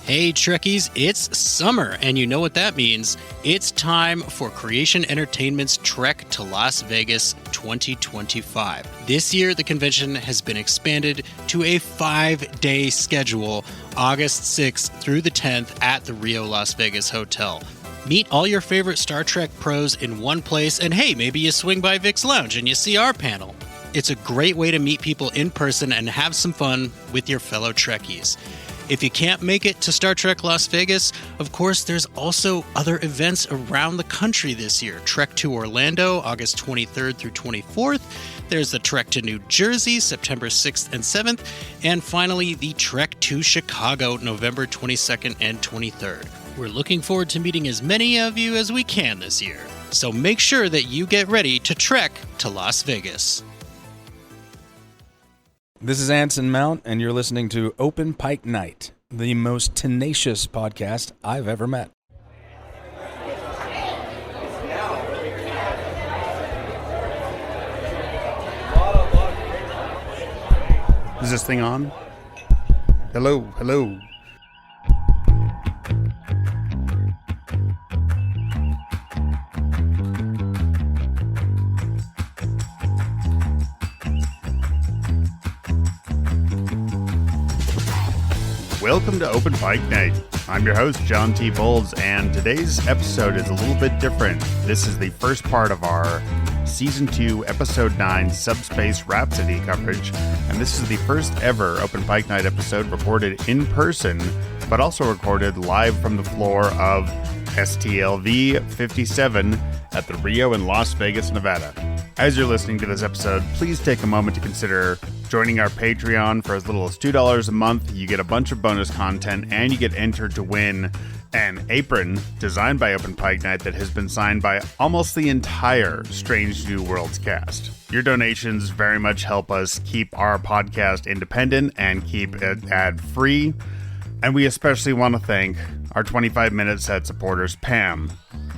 Hey Trekkies, it's summer, and you know what that means. It's time for Creation Entertainment's Trek to Las Vegas 2025. This year, the convention has been expanded to a 5-day schedule, August 6th through the 10th at the Rio Las Vegas Hotel. Meet all your favorite Star Trek pros in one place, and hey, maybe you swing by Vic's Lounge and you see our panel. It's a great way to meet people in person and have some fun with your fellow Trekkies. If you can't make it to Star Trek Las Vegas, of course, there's also other events around the country this year. Trek to Orlando, August 23rd through 24th. There's the Trek to New Jersey, September 6th and 7th. And finally, the Trek to Chicago, November 22nd and 23rd. We're looking forward to meeting as many of you as we can this year. So make sure that you get ready to trek to Las Vegas. This is Anson Mount, and you're listening to Open Pike Night, the most tenacious podcast I've ever met. Is this thing on? Hello, hello. Welcome to Open Pike Night. I'm your host, John T. Bowles, and today's episode is a little bit different. This is the first part of our Season 2, Episode 9, Subspace Rhapsody coverage, and this is the first ever Open Pike Night episode recorded in person, but also recorded live from the floor of STLV 57 at the Rio in Las Vegas, Nevada. As you're listening to this episode, please take a moment to consider joining our Patreon. For as little as $2 a month. You get a bunch of bonus content, and you get entered to win an apron designed by Open Pike Night that has been signed by almost the entire Strange New Worlds cast. Your donations very much help us keep our podcast independent and keep it ad-free. And we especially want to thank our 25-minute set supporters, Pam,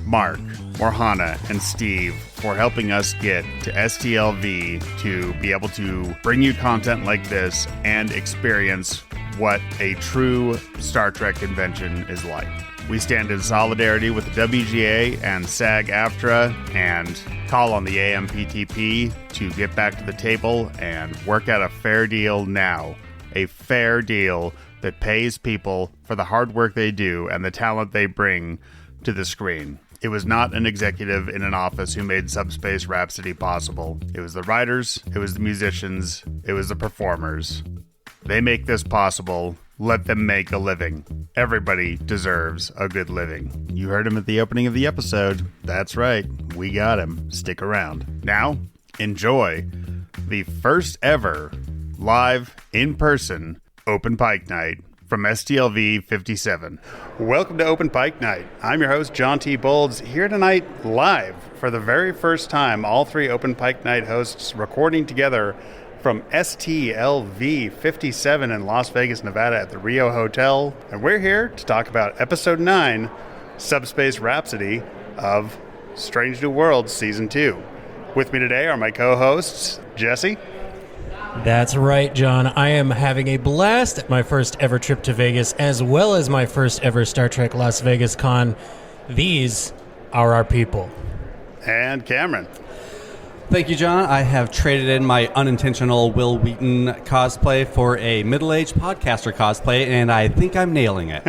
Mark, Morhana, and Steve, for helping us get to STLV to be able to bring you content like this and experience what a true Star Trek convention is like. We stand in solidarity with the WGA and SAG-AFTRA and call on the AMPTP to get back to the table and work out a fair deal now. A fair deal that pays people for the hard work they do and the talent they bring to the screen. It was not an executive in an office who made Subspace Rhapsody possible. It was the writers, it was the musicians, it was the performers. They make this possible. Let them make a living. Everybody deserves a good living. You heard him at the opening of the episode. That's right, we got him. Stick around. Now, enjoy the first ever live, in-person Open Pike Night from STLV 57. Welcome to Open Pike Night. I'm your host, John T. Bowles, here tonight live for the very first time. All three Open Pike Night hosts recording together from STLV 57 in Las Vegas, Nevada at the Rio Hotel. And we're here to talk about Episode 9, Subspace Rhapsody of Strange New Worlds Season 2. With me today are my co-hosts, Jesse. That's right, John. I am having a blast at my first ever trip to Vegas, as well as my first ever Star Trek Las Vegas con. These are our people. And Cameron. Thank you, John. I have traded in my unintentional Will Wheaton cosplay for a middle-aged podcaster cosplay, and I think I'm nailing it.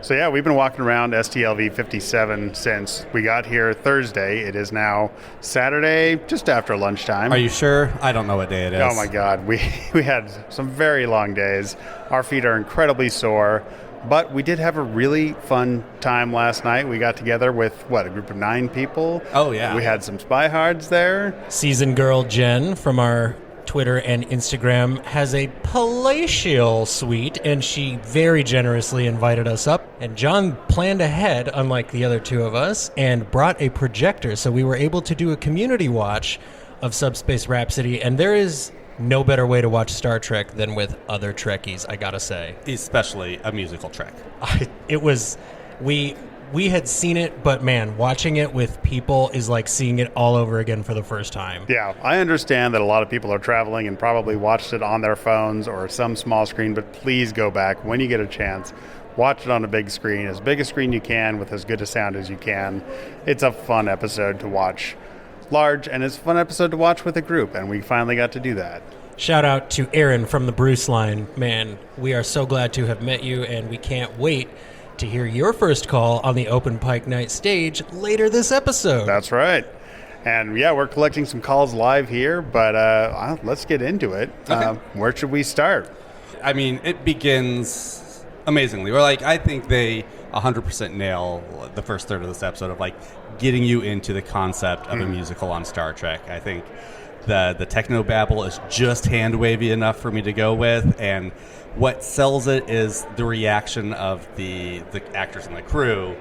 So yeah, we've been walking around STLV 57 since we got here Thursday. It is now Saturday, just after lunchtime. Are you sure? I don't know what day it is. Oh my God, we had some very long days. Our feet are incredibly sore, but we did have a really fun time last night. We got together with, a group of 9 people? Oh yeah. We had some spyhards there. Season girl Jen from our Twitter and Instagram has a palatial suite, and she very generously invited us up. And John planned ahead, unlike the other two of us, and brought a projector, so we were able to do a community watch of Subspace Rhapsody. And there is no better way to watch Star Trek than with other Trekkies, I gotta say. Especially a musical Trek. We we had seen it, but man, watching it with people is like seeing it all over again for the first time. Yeah, I understand that a lot of people are traveling and probably watched it on their phones or some small screen, but please go back when you get a chance. Watch it on a big screen, as big a screen you can with as good a sound as you can. It's a fun episode to watch large, and it's a fun episode to watch with a group, and we finally got to do that. Shout out to Aaron from the Bruce line. Man, we are so glad to have met you, and we can't wait to hear your first call on the Open Pike Night stage later this episode. That's right. And yeah, we're collecting some calls live here, but let's get into it. Okay. Where should we start? I mean, it begins amazingly. I think they 100% nail the first third of this episode of getting you into the concept of a musical on Star Trek. I think the techno babble is just hand wavy enough for me to go with, and what sells it is the reaction of the actors and the crew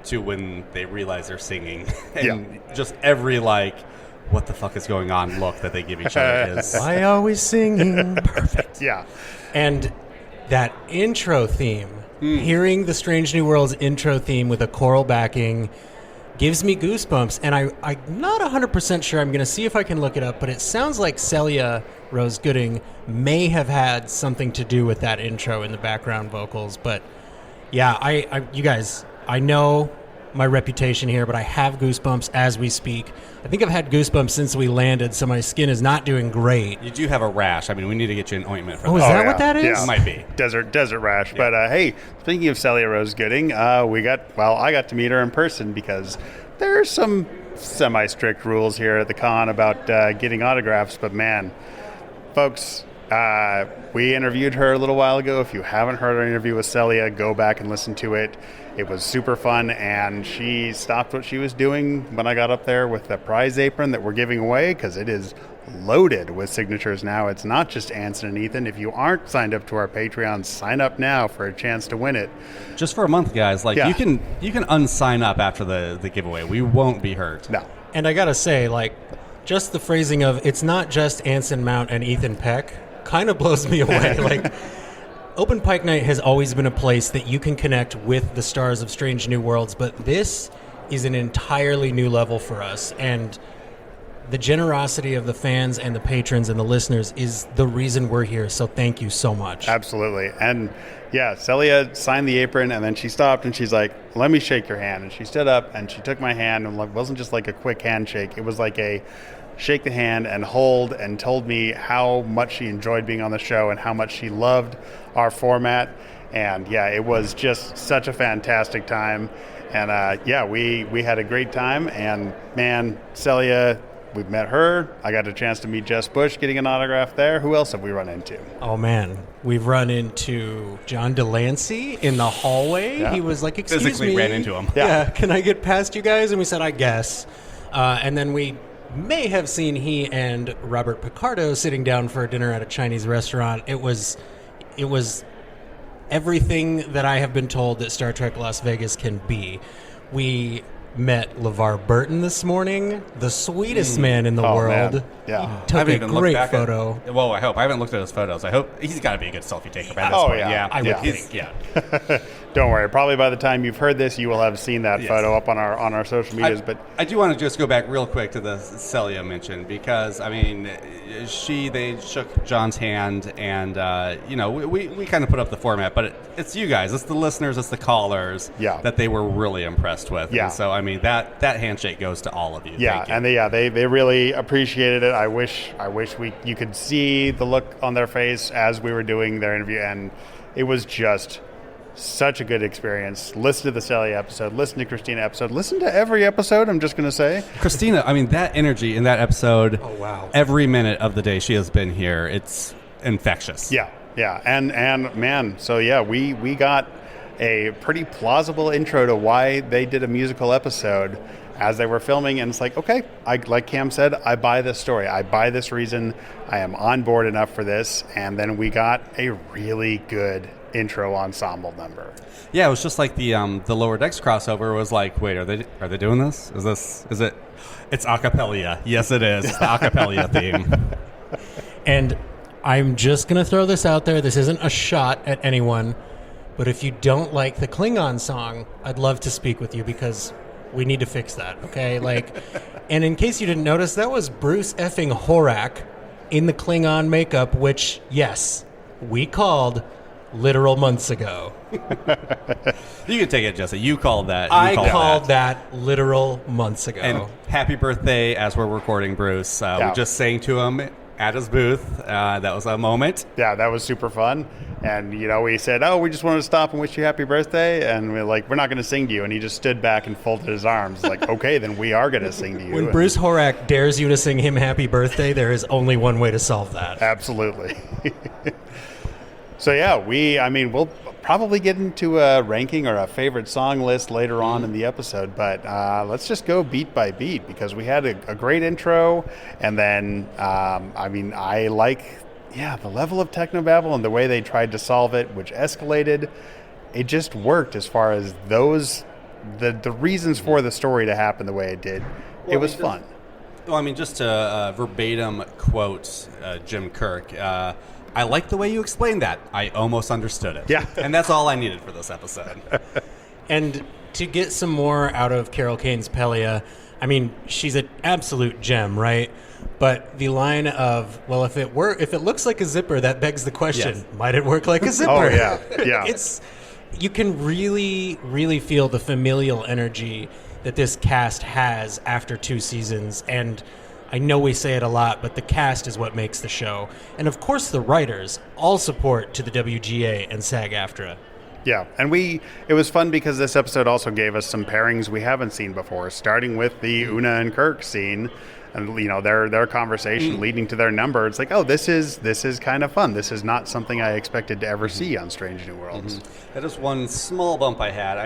to when they realize they're singing, and just every what the fuck is going on look that they give each other is why are we singing? Perfect. Yeah. And that intro theme, hearing the Strange New Worlds intro theme with a choral backing gives me goosebumps. And I'm not 100% sure. I'm going to see if I can look it up, but it sounds like Celia Rose Gooding may have had something to do with that intro in the background vocals. But yeah, you guys, I know my reputation here, but I have goosebumps as we speak. I think I've had goosebumps since we landed, so my skin is not doing great. You do have a rash. I mean, we need to get you an ointment for that. Is that what that is? Yeah. It might be. Desert rash. Yeah. But hey, speaking of Celia Rose Gooding, I got to meet her in person because there are some semi-strict rules here at the con about getting autographs. But man, folks, we interviewed her a little while ago. If you haven't heard our interview with Celia, go back and listen to it. It was super fun, and she stopped what she was doing when I got up there with the prize apron that we're giving away, because it is loaded with signatures now. It's not just Anson and Ethan. If you aren't signed up to our Patreon, sign up now for a chance to win it. Just for a month, guys. You can unsign up after the giveaway. We won't be hurt. No. And I gotta say, just the phrasing of it's not just Anson Mount and Ethan Peck kind of blows me away. Open Pike Night has always been a place that you can connect with the stars of Strange New Worlds, but this is an entirely new level for us. And the generosity of the fans and the patrons and the listeners is the reason we're here. So thank you so much. Absolutely. And yeah, Celia signed the apron, and then she stopped and she's like, let me shake your hand. And she stood up and she took my hand, and it wasn't just like a quick handshake. It was like a shake the hand and hold, and told me how much she enjoyed being on the show and how much she loved our format. And yeah, it was just such a fantastic time. And we had a great time. And man, Celia, we've met her. I got a chance to meet Jess Bush getting an autograph there. Who else have we run into? Oh man, we've run into John Delancey in the hallway. Yeah. He was like, excuse me. Physically ran into him. Yeah, can I get past you guys? And we said, I guess. And then we may have seen he and Robert Picardo sitting down for dinner at a Chinese restaurant. It was everything that I have been told that Star Trek Las Vegas can be. We met LeVar Burton this morning, the sweetest man in the world. Man. Yeah. He took a great photo. Well, I hope. I haven't looked at his photos. I hope he's got to be a good selfie taker at this point. Yeah. I would think. Yeah. Don't worry. Probably by the time you've heard this, you will have seen that photo up on our social medias. But I do want to just go back real quick to the Celia mention, because I mean, they shook John's hand, and we kind of put up the format, but it's you guys, it's the listeners, it's the callers that they were really impressed with. Yeah. And so I mean that handshake goes to all of you. Yeah, Thank you. and they really appreciated it. I wish you could see the look on their face as we were doing their interview, and it was just such a good experience. Listen to the Celia episode, listen to Christina episode, listen to every episode, I'm just going to say. Christina, I mean, that energy in that episode, oh wow, every minute of the day she has been here, it's infectious. Yeah. And man, so yeah, we got a pretty plausible intro to why they did a musical episode as they were filming, and it's like, okay, like Cam said, I buy this story, I buy this reason, I am on board enough for this. And then we got a really good intro ensemble number. Yeah, it was just like the Lower Decks crossover was like, wait, are they doing this? Is it? It's acapella. Yes, it is. It's the acapella theme. And I'm just gonna throw this out there. This isn't a shot at anyone, But if you don't like the Klingon song, I'd love to speak with you because we need to fix that, okay? And in case you didn't notice, that was Bruce effing Horak in the Klingon makeup, which, yes, we called literal months ago. You can take it, Jesse. You called that. I called that literal months ago. And happy birthday as we're recording, Bruce. We just sang to him at his booth. That was a moment. Yeah, that was super fun. And, we said, we just wanted to stop and wish you happy birthday. And we're like, we're not going to sing to you. And he just stood back and folded his arms. Like, okay, then we are going to sing to you. When Bruce Horak dares you to sing him happy birthday, there is only one way to solve that. Absolutely. So, we'll probably get into a ranking or a favorite song list later on in the episode. But let's just go beat by beat because we had a great intro. And then, I like... the level of technobabble and the way they tried to solve it, which escalated, it just worked as far as the reasons for the story to happen the way it did. It was fun. Just to verbatim quote Jim Kirk, I like the way you explained that. I almost understood it. Yeah. And that's all I needed for this episode. And to get some more out of Carol Kane's Pelia, she's an absolute gem, right? But the line of, well, if it looks like a zipper, that begs the question, yes. Might it work like a zipper? Oh, yeah. You can really, really feel the familial energy that this cast has after 2 seasons. And I know we say it a lot, but the cast is what makes the show. And of course, the writers, all support to the WGA and SAG-AFTRA. Yeah, and it was fun because this episode also gave us some pairings we haven't seen before, starting with the Una and Kirk scene. And their conversation leading to their number. It's like, this is kind of fun. This is not something I expected to ever see on Strange New Worlds. That is one small bump I had.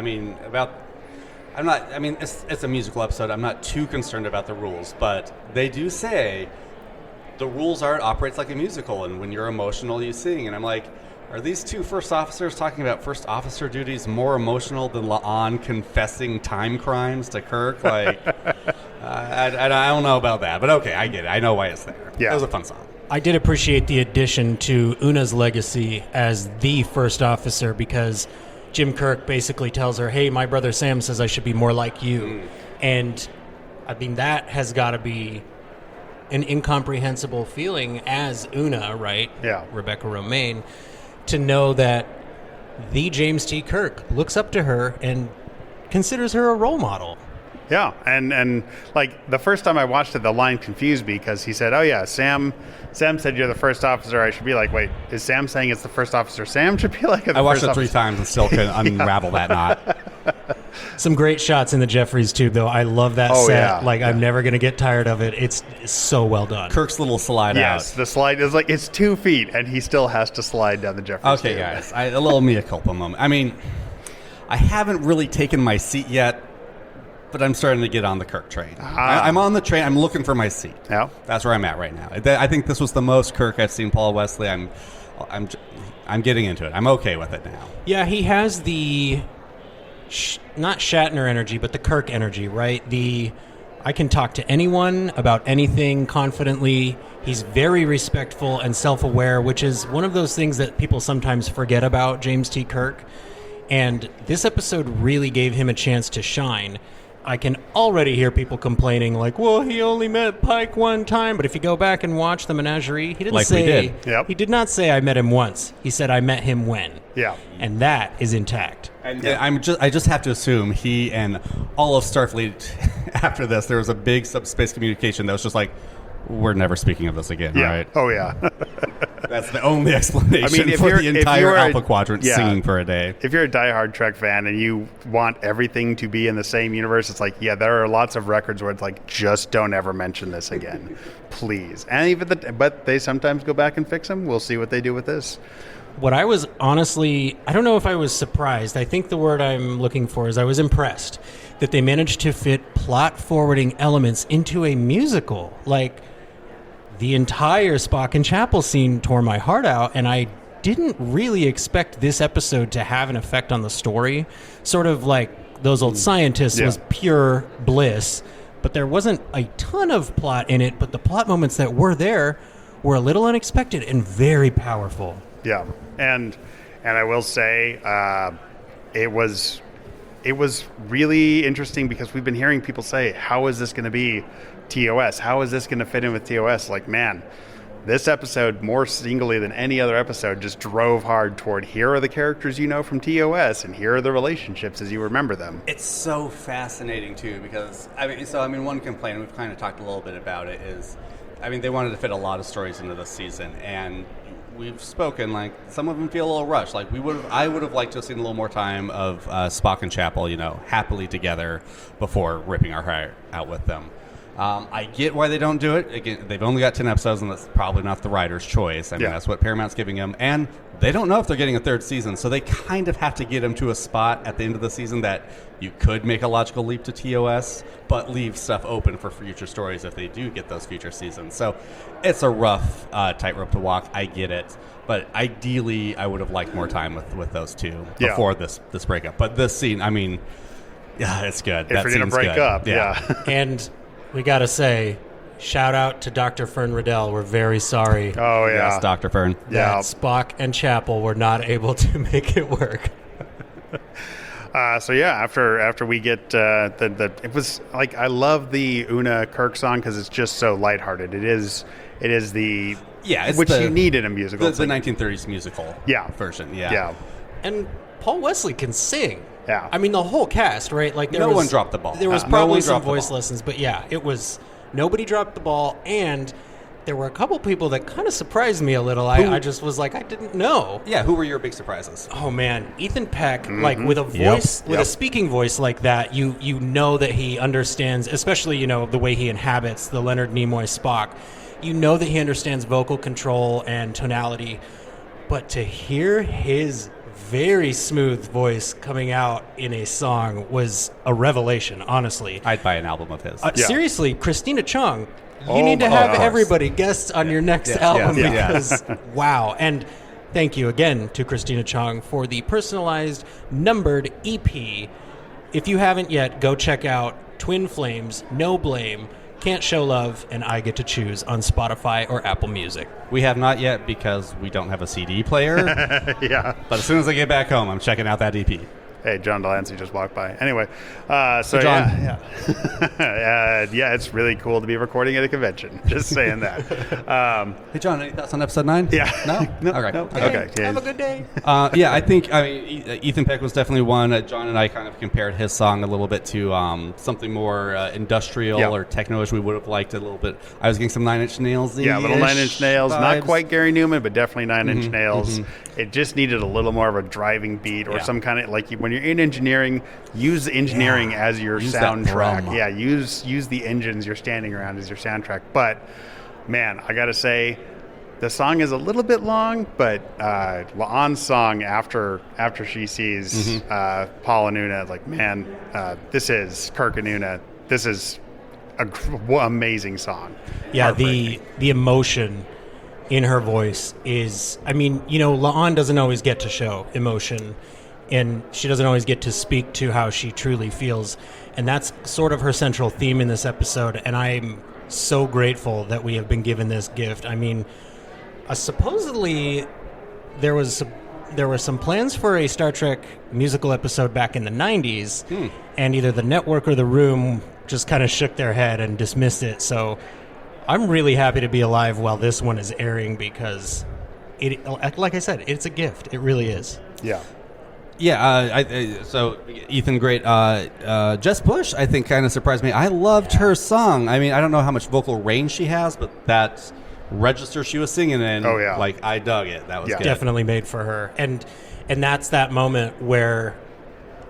It's a musical episode. I'm not too concerned about the rules, but they do say the rules are it operates like a musical, and when you're emotional, you sing. And I'm like, are these 2 first officers talking about first officer duties more emotional than La'an confessing time crimes to Kirk? I don't know about that, but okay, I get it. I know why it's there. Yeah. It was a fun song. I did appreciate the addition to Una's legacy as the first officer because Jim Kirk basically tells her, hey, my brother Sam says I should be more like you. And that has got to be an incomprehensible feeling as Una, right? Yeah. Rebecca Romaine, to know that the James T. Kirk looks up to her and considers her a role model. Yeah, and the first time I watched it, the line confused me because he said, Sam said you're the first officer. I should be like, wait, is Sam saying it's the first officer Sam should be like? I watched it 3 times and still couldn't unravel that knot. Some great shots in the Jeffries tube, though. I love that set. I'm never going to get tired of it. It's so well done. Kirk's little slide out. Yes, the slide is it's 2 feet, and he still has to slide down the Jeffries tube. Okay, guys, a little mea culpa moment. I haven't really taken my seat yet, but I'm starting to get on the Kirk train. I'm on the train. I'm looking for my seat. Yeah, that's where I'm at right now. I think this was the most Kirk I've seen Paul Wesley. I'm getting into it. I'm okay with it now. Yeah, he has the not Shatner energy, but the Kirk energy, right? I can talk to anyone about anything confidently. He's very respectful and self-aware, which is one of those things that people sometimes forget about James T. Kirk. And this episode really gave him a chance to shine. I can already hear people complaining well, he only met Pike 1 time. But if you go back and watch the Menagerie, he didn't say... we did. Yep. He did not say, I met him once. He said, I met him when. Yeah. And that is intact. And I just have to assume he and all of Starfleet, after this, there was a big subspace communication that was just like, we're never speaking of this again, right? Oh, yeah. That's the only explanation for the entire Alpha Quadrant singing for a day. If you're a diehard Trek fan and you want everything to be in the same universe, it's there are lots of records where it's just don't ever mention this again, please. And but they sometimes go back and fix them. We'll see what they do with this. What I was honestly, I don't know if I was surprised. I think the word I'm looking for is I was impressed that they managed to fit plot forwarding elements into a musical. The entire Spock and Chapel scene tore my heart out, and I didn't really expect this episode to have an effect on the story. Sort of like Those Old Scientists was pure bliss, but there wasn't a ton of plot in it, but the plot moments that were there were a little unexpected and very powerful. Yeah, and And I will say, it was really interesting because we've been hearing people say, how is this going to be TOS? How is this going to fit in with TOS? Like, man, this episode, more singly than any other episode, just drove hard toward here are the characters you know from TOS, and here are the relationships as you remember them. It's so fascinating, too, because, one complaint, we've kind of talked a little bit about it, is, they wanted to fit a lot of stories into this season, and we've spoken, like, some of them feel a little rushed. Like, I would have liked to have seen a little more time of Spock and Chapel, happily together before ripping our hair out with them. I get why they don't do it. Again, they've only got 10 episodes, and that's probably not the writer's choice. That's what Paramount's giving them. And they don't know if they're getting a third season, so they kind of have to get them to a spot at the end of the season that you could make a logical leap to TOS, but leave stuff open for future stories if they do get those future seasons. So it's a rough tightrope to walk. I get it. But ideally, I would have liked more time with those two before this breakup. But this scene, it's good. If we're going to break up, yeah. And we got to say, shout out to Dr. Fern Riddell. We're very sorry. Oh, yeah. Yes, Dr. Fern. Yeah. That Spock and Chapel were not able to make it work. After we get it was like, I love the Una Kirk song because it's just so lighthearted. It is the you need in a musical. The 1930s musical version. Yeah. And Paul Wesley can sing. Yeah. The whole cast, right? Like no one dropped the ball. There was probably some voice lessons, but it was nobody dropped the ball, and there were a couple people that kind of surprised me a little. I just was like, I didn't know. Yeah, who were your big surprises? Oh man, Ethan Peck, like with a voice, with a speaking voice like that, you know that he understands, especially the way he inhabits the Leonard Nimoy Spock. You know that he understands vocal control and tonality, but to hear his very smooth voice coming out in a song was a revelation, honestly. I'd buy an album of his. Seriously, Christina Chong, you need to have everybody guests on your next album because, wow. And thank you again to Christina Chong for the personalized numbered EP. If you haven't yet, go check out Twin Flames, No Blame, Can't Show Love, and I Get to Choose on Spotify or Apple Music. We have not yet because we don't have a CD player. Yeah. But as soon as I get back home, I'm checking out that EP. Hey, John Delancey just walked by. Anyway, John. It's really cool to be recording at a convention. Just saying that. Hey, John, any thoughts on episode 9? Yeah. No? All right. No. Okay. Have a good day. I think Ethan Peck was definitely one. John and I kind of compared his song a little bit to something more industrial or techno-ish. We would have liked it a little bit. I was getting some Nine Inch Nails-y. Yeah, little Nine Inch Nails. Vibes. Not quite Gary Newman, but definitely Nine Inch Nails. It just needed a little more of a driving beat or some kind of, like, when you're in engineering, use engineering as your soundtrack. Yeah, use the engines you're standing around as your soundtrack. But, man, I got to say, the song is a little bit long, but La'an's song after she sees Paul and Una, like, man, this is Kirk and Una. This is an amazing song. Yeah, the emotion in her voice is, La'an doesn't always get to show emotion, and she doesn't always get to speak to how she truly feels, and that's sort of her central theme in this episode, and I'm so grateful that we have been given this gift. Supposedly there were some plans for a Star Trek musical episode back in the 90s, and either the network or the room just kind of shook their head and dismissed it, so I'm really happy to be alive while this one is airing because, like I said, it's a gift. It really is. Yeah. Yeah, so Ethan, great. Jess Bush, I think, kind of surprised me. I loved her song. I don't know how much vocal range she has, but that register she was singing in, I dug it. That was good. Definitely made for her. And that's that moment where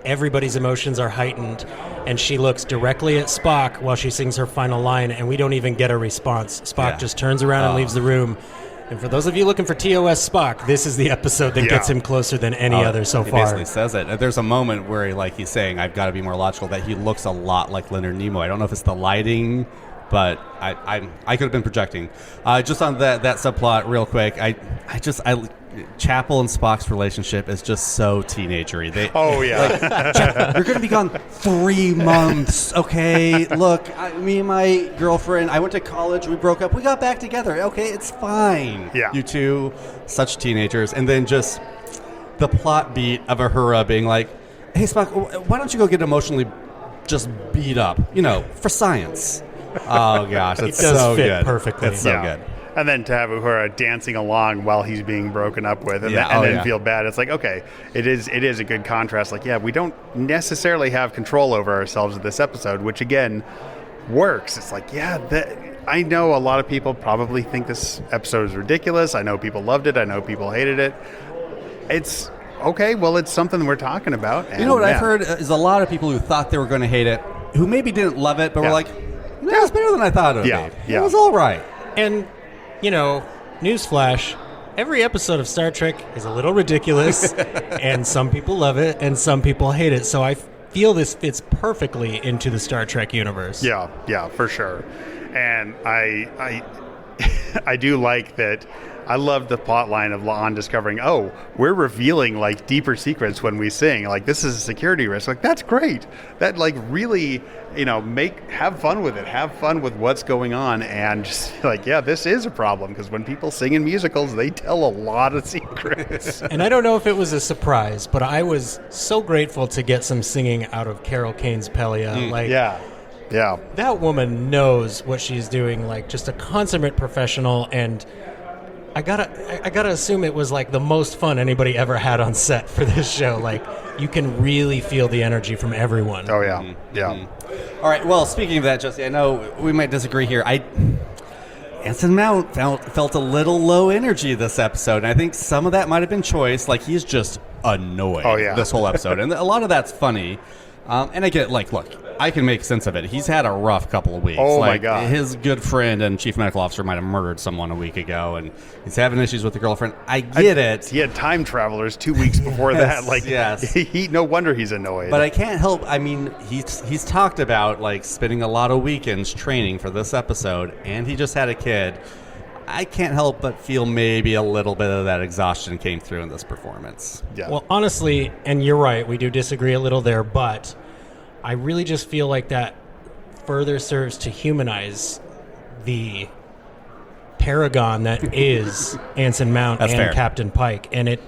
everybody's emotions are heightened, and she looks directly at Spock while she sings her final line, and we don't even get a response. Spock just turns around and leaves the room. And for those of you looking for TOS Spock, this is the episode that gets him closer than any other so far. He basically says it. There's a moment where he's saying, I've got to be more logical, that he looks a lot like Leonard Nimoy. I don't know if it's the lighting, but I could have been projecting. Just on that subplot real quick, Chapel and Spock's relationship is just so teenagery. You're going to be gone 3 months, okay? Look, me and my girlfriend, I went to college, we broke up, we got back together. Okay, it's fine. Yeah. You two, such teenagers. And then just the plot beat of Uhura being like, hey, Spock, why don't you go get emotionally just beat up, for science. Oh, gosh, it's so fit good. Perfectly. It's so good. And then to have Uhura dancing along while he's being broken up with, and then feel bad. It's like, okay, it is a good contrast. Like, yeah, we don't necessarily have control over ourselves in this episode, which again works. It's like, I know a lot of people probably think this episode is ridiculous. I know people loved it. I know people hated it. It's okay. Well, it's something we're talking about. And, I've heard is a lot of people who thought they were going to hate it, who maybe didn't love it, but were like, it's better than I thought it would be. Yeah. It was all right. And, newsflash, every episode of Star Trek is a little ridiculous, and some people love it, and some people hate it. So I feel this fits perfectly into the Star Trek universe. Yeah, for sure. And I do like that. I love the plot line of La'an discovering, we're revealing like deeper secrets when we sing. Like, this is a security risk. Like, that's great. That like really, have fun with it. Have fun with what's going on. And just like, this is a problem, because when people sing in musicals, they tell a lot of secrets. And I don't know if it was a surprise, but I was so grateful to get some singing out of Carol Kane's Pelia. Yeah. That woman knows what she's doing, like just a consummate professional. And I gotta assume it was like the most fun anybody ever had on set for this show. Like, you can really feel the energy from everyone. Oh yeah, yeah. All right. Well, speaking of that, Jesse, I know we might disagree here. Anson Mount felt a little low energy this episode, and I think some of that might have been choice. Like, he's just annoyed this whole episode, and a lot of that's funny. And I get, look, I can make sense of it. He's had a rough couple of weeks. Oh, my God. His good friend and chief medical officer might have murdered someone a week ago, and he's having issues with the girlfriend. I get it. He had time travelers 2 weeks before that. Like, no wonder he's annoyed. But I can't help. I mean, he's talked about, spending a lot of weekends training for this episode, and he just had a kid. I can't help but feel maybe a little bit of that exhaustion came through in this performance. Yeah. Well, honestly, and you're right, we do disagree a little there, but I really just feel like that further serves to humanize the paragon that is Anson Mount and fair. Captain Pike. And it,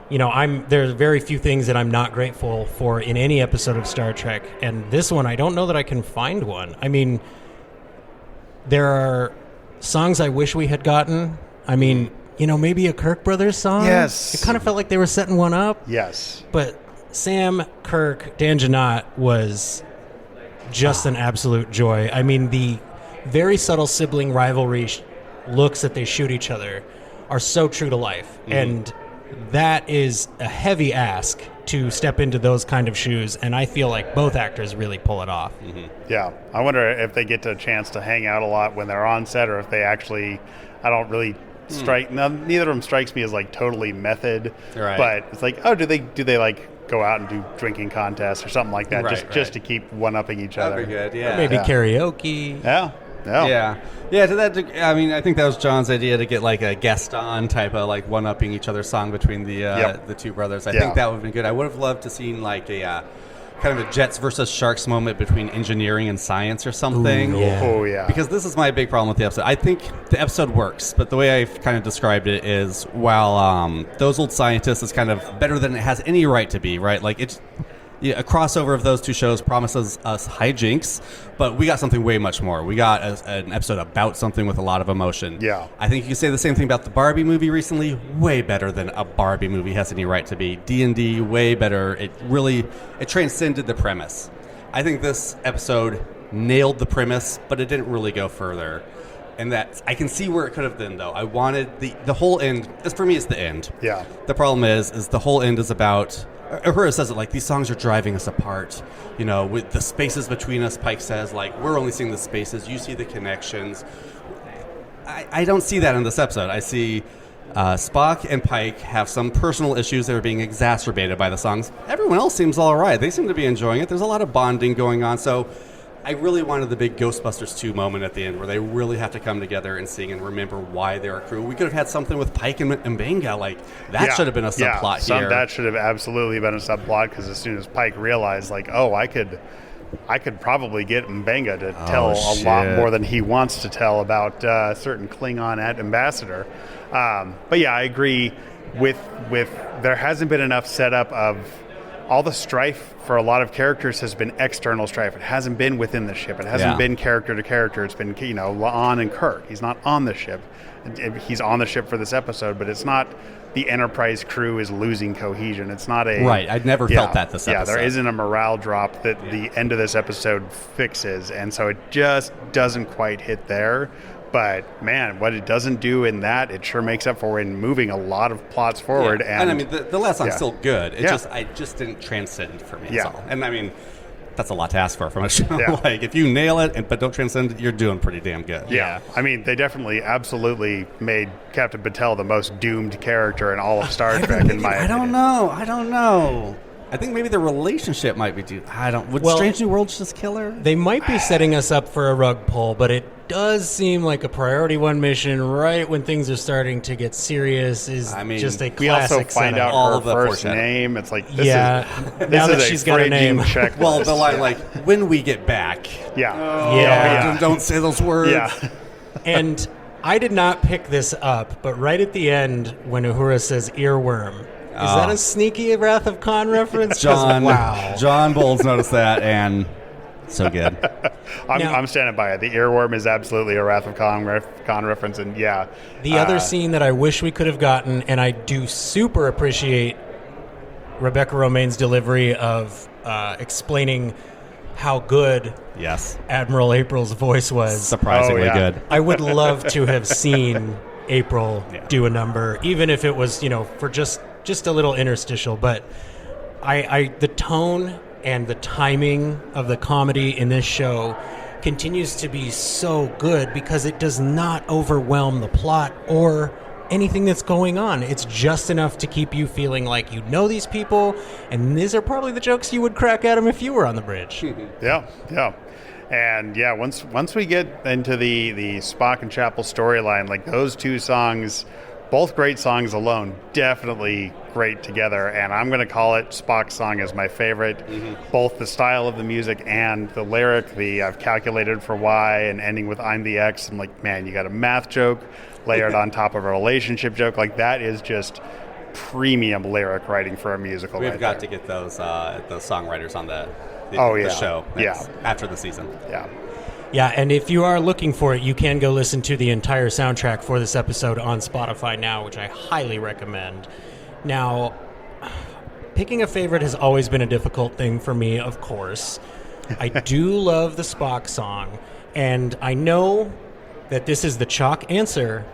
there's very few things that I'm not grateful for in any episode of Star Trek. And this one, I don't know that I can find one. I mean, there are songs I wish we had gotten. I mean, maybe a Kirk Brothers song. Yes. It kind of felt like they were setting one up. Yes. But Sam, Kirk, Dan Janot was just an absolute joy. I mean, the very subtle sibling rivalry looks that they shoot each other are so true to life. Mm-hmm. And that is a heavy ask to step into those kind of shoes, and I feel like both actors really pull it off. Mm-hmm. Yeah. I wonder if they get a chance to hang out a lot when they're on set, or if they actually, I don't really strike, neither of them strikes me as like totally method, right. But it's like, do they like go out and do drinking contests or something like that, just to keep one-upping each other. That'd be good, yeah. Maybe karaoke. Yeah, to that degree, I mean, I think that was John's idea to get like a guest on type of like one-upping each other's song between the two brothers. I think that would have been good. I would have loved to seen like a kind of a Jets versus Sharks moment between engineering and science or something. Ooh, yeah. Oh, yeah. Because this is my big problem with the episode. I think the episode works, but the way I've kind of described it is, while those old scientists is kind of better than it has any right to be, right? Like, it's a crossover of those two shows promises us hijinks, but we got something way much more. We got an episode about something with a lot of emotion. Yeah. I think you can say the same thing about the Barbie movie recently. Way better than a Barbie movie has any right to be. D&D, way better. It transcended the premise. I think this episode nailed the premise, but it didn't really go further. And that I can see where it could have been, though. I wanted the whole end. For me, it's the end. Yeah. The problem is the whole end is about. Uhura says it like, these songs are driving us apart. With the spaces between us, Pike says, like, we're only seeing the spaces. You see the connections. I don't see that in this episode. I see Spock and Pike have some personal issues that are being exacerbated by the songs. Everyone else seems all right. They seem to be enjoying it. There's a lot of bonding going on. So I really wanted the big Ghostbusters 2 moment at the end where they really have to come together and sing and remember why they're a crew. We could have had something with Pike and Mbenga. Like, that should have been a subplot here. That should have absolutely been a subplot, because as soon as Pike realized, like, I could probably get Mbenga to tell a lot more than he wants to tell about certain Klingon ambassador. But yeah, I agree. with there hasn't been enough setup of all the strife for a lot of characters has been external strife. It hasn't been within the ship. It hasn't been character to character. It's been, La'an and Kirk. He's not on the ship. He's on the ship for this episode, but it's not the Enterprise crew is losing cohesion. It's not a... Right. I'd never felt that this episode. Yeah, there isn't a morale drop that the end of this episode fixes, and so it just doesn't quite hit there. But, man, what it doesn't do in that, it sure makes up for in moving a lot of plots forward. Yeah. And I mean, the last song's still good. It I just didn't transcend for me. Yeah. That's all. And, I mean, that's a lot to ask for from a show. Yeah. Like, if you nail it but don't transcend it, you're doing pretty damn good. Yeah. I mean, they definitely absolutely made Captain Patel the most doomed character in all of Star Trek, in my opinion. I don't know. I think maybe the relationship might be due. Would Strange New Worlds just kill her? They might be setting us up for a rug pull, but it does seem like a priority one mission right when things are starting to get serious is just a classic we also find setup. out All her of the first foreshadowing. name. It's like, this Yeah, is now that a she's got a Freudian name. checklist. Well, the line, like, when we get back. Yeah. Yeah. Don't say those words. Yeah. And I did not pick this up, but right at the end when Uhura says earworm, is that a sneaky Wrath of Khan reference? 'Cause wow. John Bowles noticed that, and so good. I'm standing by it. The earworm is absolutely a Wrath of Khan reference, and The other scene that I wish we could have gotten, and I do super appreciate Rebecca Romaine's delivery of explaining how good Admiral April's voice was. Surprisingly good. I would love to have seen April do a number, even if it was, for just a little interstitial. But the tone and the timing of the comedy in this show continues to be so good because it does not overwhelm the plot or anything that's going on. It's just enough to keep you feeling like you know these people, and these are probably the jokes you would crack at them if you were on the bridge. Yeah. And once we get into the Spock and Chapel storyline, like those two songs, both great songs alone, definitely great together. And I'm going to call it Spock's song as my favorite. Both the style of the music and the lyric, I've calculated for Y and ending with I'm the X. I'm like, man, you got a math joke layered on top of a relationship joke. Like, that is just premium lyric writing for a musical. We've got to get those songwriters on the show after the season. Yeah, and if you are looking for it, you can go listen to the entire soundtrack for this episode on Spotify now, which I highly recommend. Now, picking a favorite has always been a difficult thing for me, of course. I do love the Spock song, and I know that this is the chalk answer,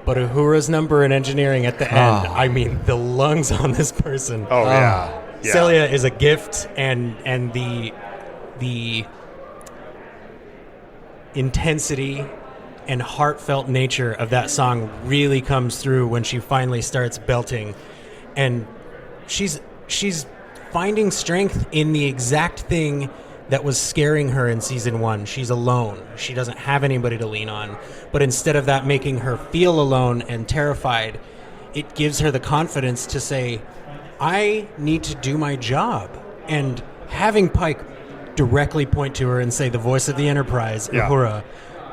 but Uhura's number in engineering at the end, I mean, the lungs on this person. Celia is a gift, and the intensity and heartfelt nature of that song really comes through when she finally starts belting, and she's finding strength in the exact thing that was scaring her in season 1. She's alone. She doesn't have anybody to lean on, but instead of that making her feel alone and terrified, it gives her the confidence to say, I need to do my job. And having Pike directly point to her and say the voice of the Enterprise, Uhura,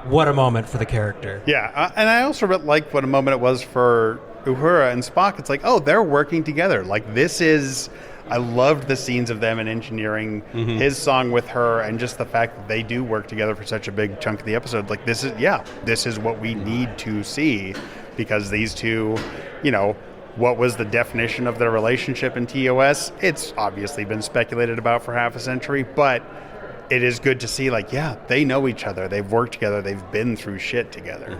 what a moment for the character. And I also liked what a moment it was for Uhura and Spock. It's like, they're working together. Like, this is... I loved the scenes of them in engineering, his song with her, and just the fact that they do work together for such a big chunk of the episode. Like, this is what we need to see, because these two, what was the definition of their relationship in TOS? It's obviously been speculated about for half a century, but it is good to see, they know each other. They've worked together. They've been through shit together.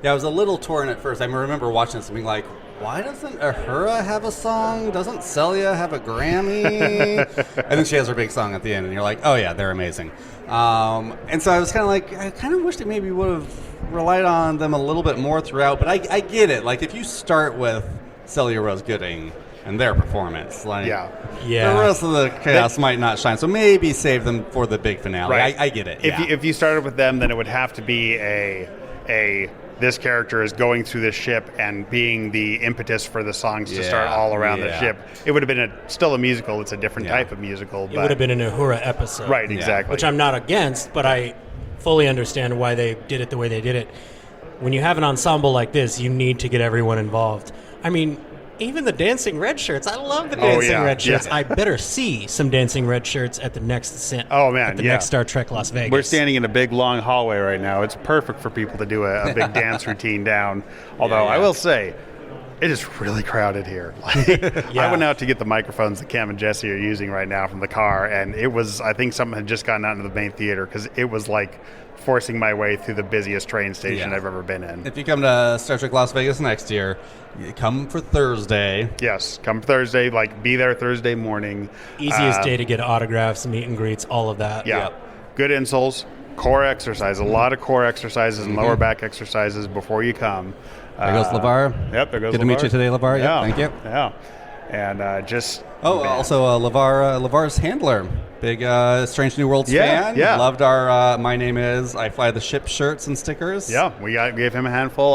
Yeah, I was a little torn at first. I remember watching this and being like, why doesn't Uhura have a song? Doesn't Celia have a Grammy? And then she has her big song at the end, and you're like, oh yeah, they're amazing. And so I was kind of like, I kind of wished it maybe would have relied on them a little bit more throughout, but I get it. Like, if you start with Celia Rose Gooding and their performance, the rest of the cast might not shine. So maybe save them for the big finale. Right. I get it. If you started with them, then it would have to be a this character is going through the ship and being the impetus for the songs to start all around the ship. It would have been still a musical. It's a different type of musical. It would have been an Uhura episode. Right, exactly. Which I'm not against, but I fully understand why they did it the way they did it. When you have an ensemble like this, you need to get everyone involved. I mean, even the dancing red shirts. I love the dancing red shirts. Yeah. I better see some dancing red shirts at the next next Star Trek Las Vegas. We're standing in a big long hallway right now. It's perfect for people to do a big dance routine down. Although I will say, it is really crowded here. I went out to get the microphones that Cam and Jesse are using right now from the car, and it was, I think something had just gotten out into the main theater because it was like forcing my way through the busiest train station I've ever been in. If you come to Star Trek Las Vegas next year, you come for Thursday. Yes, come Thursday, be there Thursday morning. Easiest day to get autographs, meet and greets, all of that. Yeah. Good insoles, core exercise, a lot of core exercises and lower back exercises before you come. There goes LeVar. Yep, there goes LeVar. Good to meet you today, LeVar. Yeah, thank you. Yeah. And just... also LeVar's handler. Big Strange New Worlds fan. Yeah. Loved our My Name Is, I Fly the Ship shirts and stickers. Yeah, we gave him a handful.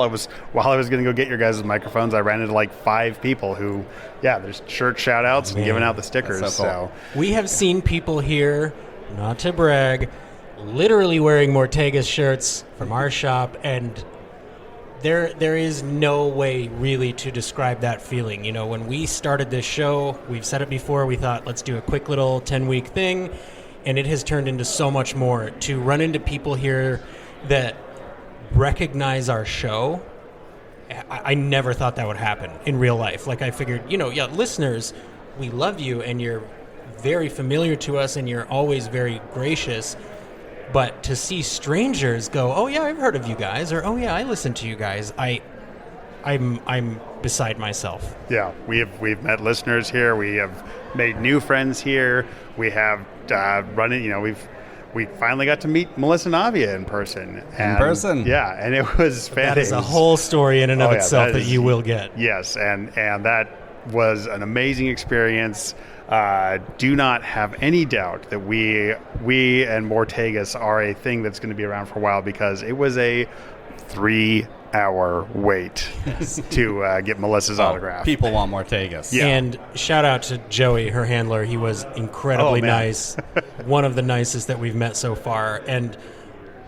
While I was going to go get your guys' microphones, I ran into 5 people who, there's shirt shout-outs and giving out the stickers. That's so cool. We have seen people here, not to brag, literally wearing Mortega's shirts from our shop, and there is no way really to describe that feeling. You know, when we started this show, we've said it before, we thought, let's do a quick little 10-week thing, and it has turned into so much more. To run into people here that recognize our show, I never thought that would happen in real life. I figured, listeners, we love you, and you're very familiar to us, and you're always very gracious. But to see strangers go, oh yeah, I've heard of you guys, or oh yeah, I listen to you guys, I'm beside myself. Yeah, we've met listeners here. We have made new friends here. We have we finally got to meet Melissa Navia in person. Yeah, and it was fantastic. That is a whole story in and of itself that you will get. Yes, and that was an amazing experience. Do not have any doubt that we and Mortegas are a thing that's going to be around for a while, because it was a 3-hour wait to get Melissa's autograph. People want Mortegas. Yeah. And shout out to Joey, her handler. He was incredibly nice. One of the nicest that we've met so far. And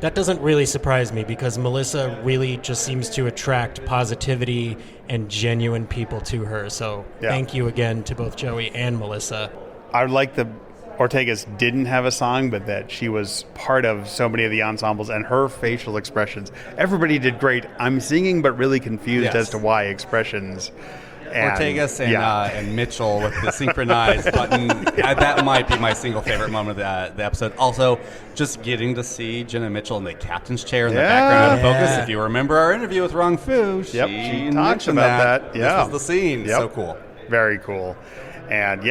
that doesn't really surprise me, because Melissa really just seems to attract positivity and genuine people to her. So thank you again to both Joey and Melissa. I like the Ortegas didn't have a song, but that she was part of so many of the ensembles, and her facial expressions. Everybody did great. I'm singing but really confused as to why expressions. Ortegas and Mitchell with the synchronized button. That might be my single favorite moment of the episode. Also, just getting to see Jenna Mitchell in the captain's chair in the background out of focus. If you remember our interview with Rong Fu, she talks about that. Yeah. This was the scene. Yep. So cool. Very cool. And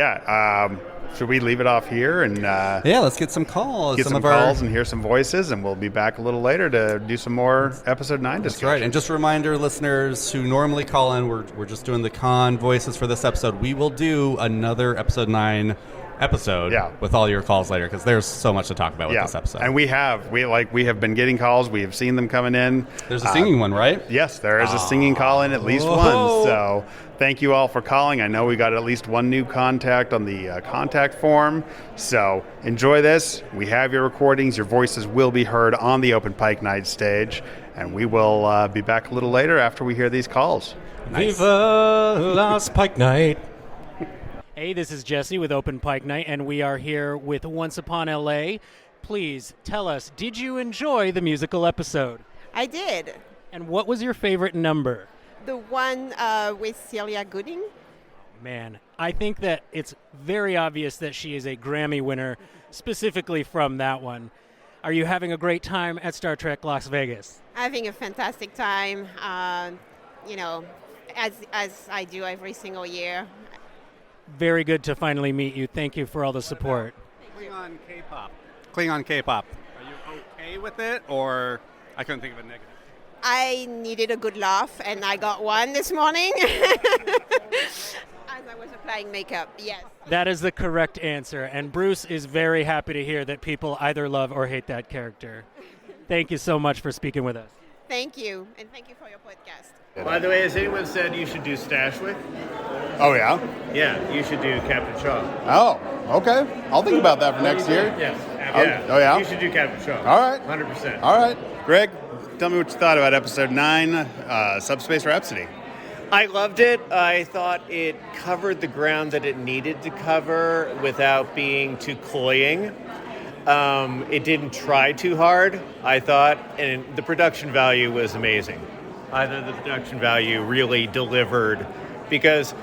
should we leave it off here? And let's get some calls. Get some calls and hear some voices, and we'll be back a little later to do some more episode 9 discussion. That's right. And just a reminder, listeners who normally call in, we're just doing the con voices for this episode. We will do another episode 9 episode with all your calls later, because there's so much to talk about with this episode. And we have been getting calls. We have seen them coming in. There's a singing one, right? Yes, there is a singing call in, at least one. So thank you all for calling. I know we got at least one new contact on the contact form. So enjoy this. We have your recordings. Your voices will be heard on the Open Pike Night stage. And we will be back a little later after we hear these calls. Nice. Viva Las Pike Night. Hey, this is Jesse with Open Pike Night, and we are here with Once Upon L.A. Please tell us, did you enjoy the musical episode? I did. And what was your favorite number? The one with Celia Gooding. Man, I think that it's very obvious that she is a Grammy winner, specifically from that one. Are you having a great time at Star Trek Las Vegas? Having a fantastic time, as I do every single year. Very good to finally meet you. Thank you for all the support. Klingon K-Pop. Klingon K-Pop. Are you okay with it, or I couldn't think of a negative? I needed a good laugh, and I got one this morning as I was applying makeup. Yes. That is the correct answer, and Bruce is very happy to hear that people either love or hate that character. Thank you so much for speaking with us. Thank you, and thank you for your podcast. By the way, has anyone said you should do Stashwick? Oh, yeah? Yeah, you should do Captain Shaw. Oh, okay. I'll think about that for next year. Yes. Oh, yeah? You should do Captain Shaw. All right. 100%. All right. Greg, tell me what you thought about episode 9, Subspace Rhapsody. I loved it. I thought it covered the ground that it needed to cover without being too cloying. It didn't try too hard, I thought, and the production value was amazing. Either the production value really delivered, because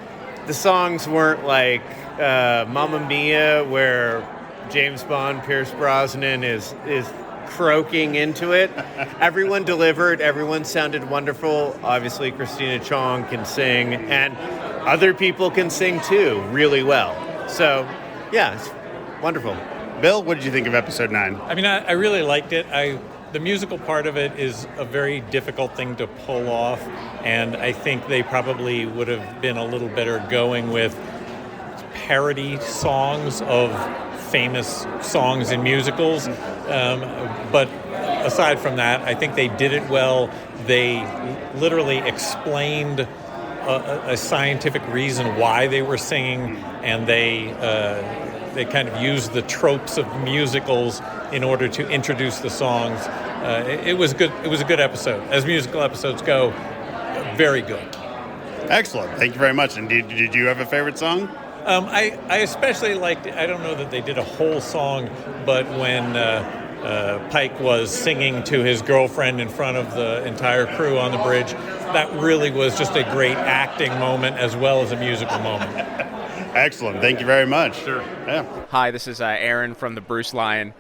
the songs weren't like Mamma Mia, where James Bond, Pierce Brosnan is croaking into it. Everyone delivered. Everyone sounded wonderful. Obviously, Christina Chong can sing, and other people can sing too really well. So, yeah, it's wonderful. Bill, what did you think of episode 9? I mean, I really liked it. The musical part of it is a very difficult thing to pull off, and I think they probably would have been a little better going with parody songs of famous songs in musicals. But aside from that, I think they did it well. They literally explained a scientific reason why they were singing, and they kind of used the tropes of musicals in order to introduce the songs. It was good. It was a good episode. As musical episodes go, very good. Excellent. Thank you very much. And did you have a favorite song? I especially liked, I don't know that they did a whole song, but when Pike was singing to his girlfriend in front of the entire crew on the bridge, that really was just a great acting moment as well as a musical moment. Excellent. Thank you very much. Sure. Yeah. Hi, this is Aaron from the Bruce Line.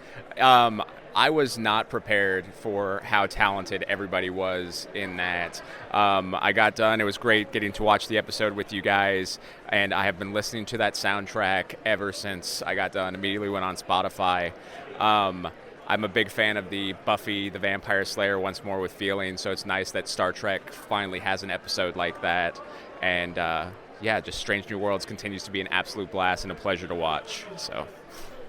I was not prepared for how talented everybody was in that. I got done. It was great getting to watch the episode with you guys, and I have been listening to that soundtrack ever since I got done. Immediately went on Spotify. I'm a big fan of the Buffy the Vampire Slayer Once More with Feeling, so it's nice that Star Trek finally has an episode like that. And just Strange New Worlds continues to be an absolute blast and a pleasure to watch. So,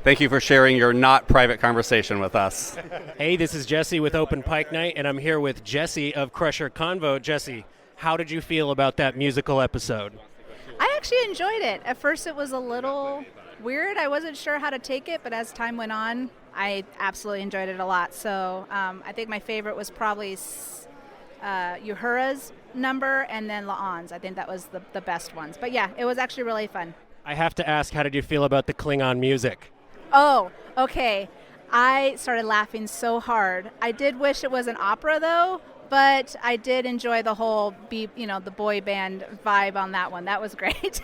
Thank you for sharing your not private conversation with us. Hey, this is Jesse with Open Pike Night, and I'm here with Jesse of Crusher Convo. Jesse, how did you feel about that musical episode? I actually enjoyed it. At first it was a little weird. I wasn't sure how to take it, but as time went on, I absolutely enjoyed it a lot. So I think my favorite was probably Uhura's number and then La'an's. I think that was the best ones. But yeah, it was actually really fun. I have to ask, how did you feel about the Klingon music? Oh, okay. I started laughing so hard. I did wish it was an opera, though, but I did enjoy the whole, the boy band vibe on that one. That was great.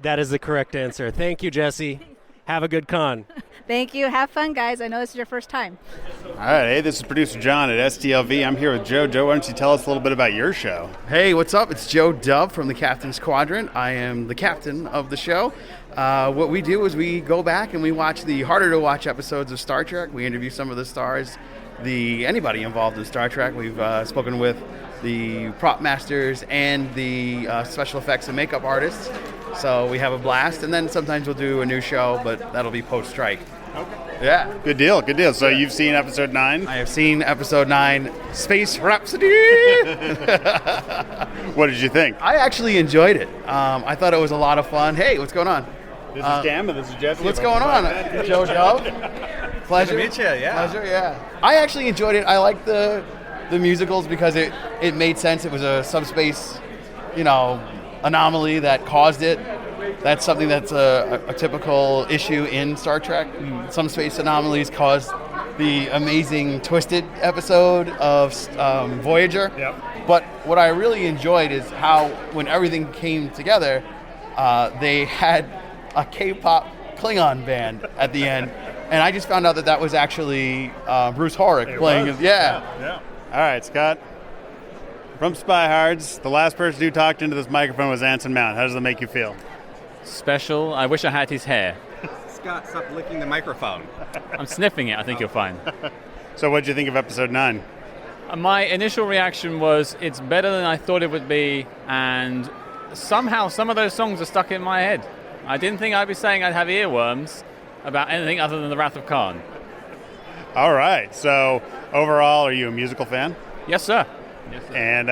That is the correct answer. Thank you, Jesse. Have a good con. Thank you. Have fun, guys. I know this is your first time. All right. Hey, this is producer John at STLV. I'm here with Joe. Joe, why don't you tell us a little bit about your show? Hey, what's up? It's Joe Dub from the Captain's Quadrant. I am the captain of the show. What we do is we go back and we watch the harder-to-watch episodes of Star Trek. We interview some of the stars, anybody involved in Star Trek. We've spoken with the prop masters and the special effects and makeup artists. So we have a blast, and then sometimes we'll do a new show, but that'll be post-strike. Okay. Yeah. Good deal, good deal. So you've seen episode 9? I have seen episode 9, Space Rhapsody. What did you think? I actually enjoyed it. I thought it was a lot of fun. Hey, what's going on? This is Cam, and this is Jesse. What's going on? Joe Dub. Pleasure. Good to meet you, yeah. Pleasure, yeah. I actually enjoyed it. I liked the musicals because it made sense. It was a subspace, anomaly that caused it. That's something that's a typical issue in Star Trek. Some space anomalies caused the amazing Twisted episode of Voyager. Yep. But what I really enjoyed is how, when everything came together, they had a K-pop Klingon band at the end. And I just found out that was actually Bruce Horrick playing. Yeah. All right, Scott. From Spy Hards, the last person who talked into this microphone was Anson Mount. How does that make you feel? Special. I wish I had his hair. Scott, stop licking the microphone. I'm sniffing it. I think you'll find. So what did you think of episode 9? My initial reaction was it's better than I thought it would be, and somehow some of those songs are stuck in my head. I didn't think I'd be saying I'd have earworms about anything other than The Wrath of Khan. All right. So overall, are you a musical fan? Yes, sir. And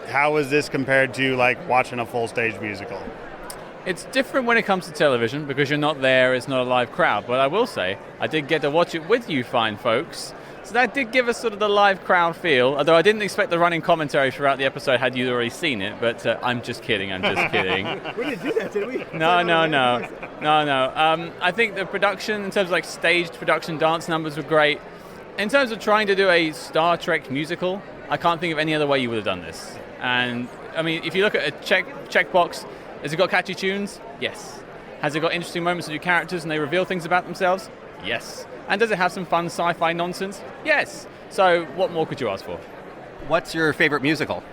how is this compared to watching a full stage musical? It's different when it comes to television because you're not there, it's not a live crowd. But I will say, I did get to watch it with you fine folks. So that did give us sort of the live crowd feel, although I didn't expect the running commentary throughout the episode had you already seen it, but I'm just kidding. We didn't do that, did we? No. I think the production, in terms of like staged production, dance numbers were great. In terms of trying to do a Star Trek musical, I can't think of any other way you would have done this. And, I mean, if you look at a checkbox, has it got catchy tunes? Yes. Has it got interesting moments with your characters and they reveal things about themselves? Yes. And does it have some fun sci-fi nonsense? Yes. So what more could you ask for? What's your favorite musical?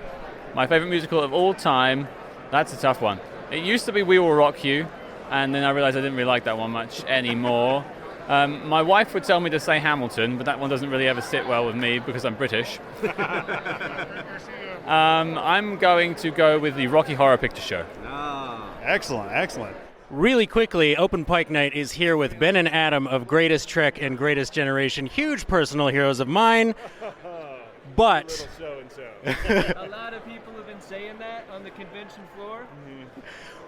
My favorite musical of all time? That's a tough one. It used to be We Will Rock You, and then I realized I didn't really like that one much anymore. My wife would tell me to say Hamilton, but that one doesn't really ever sit well with me because I'm British. I'm going to go with the Rocky Horror Picture Show. Excellent. Really quickly, Open Pike Night is here with Ben and Adam of Greatest Trek and Greatest Generation, huge personal heroes of mine. But a lot of people have been saying that on the convention floor.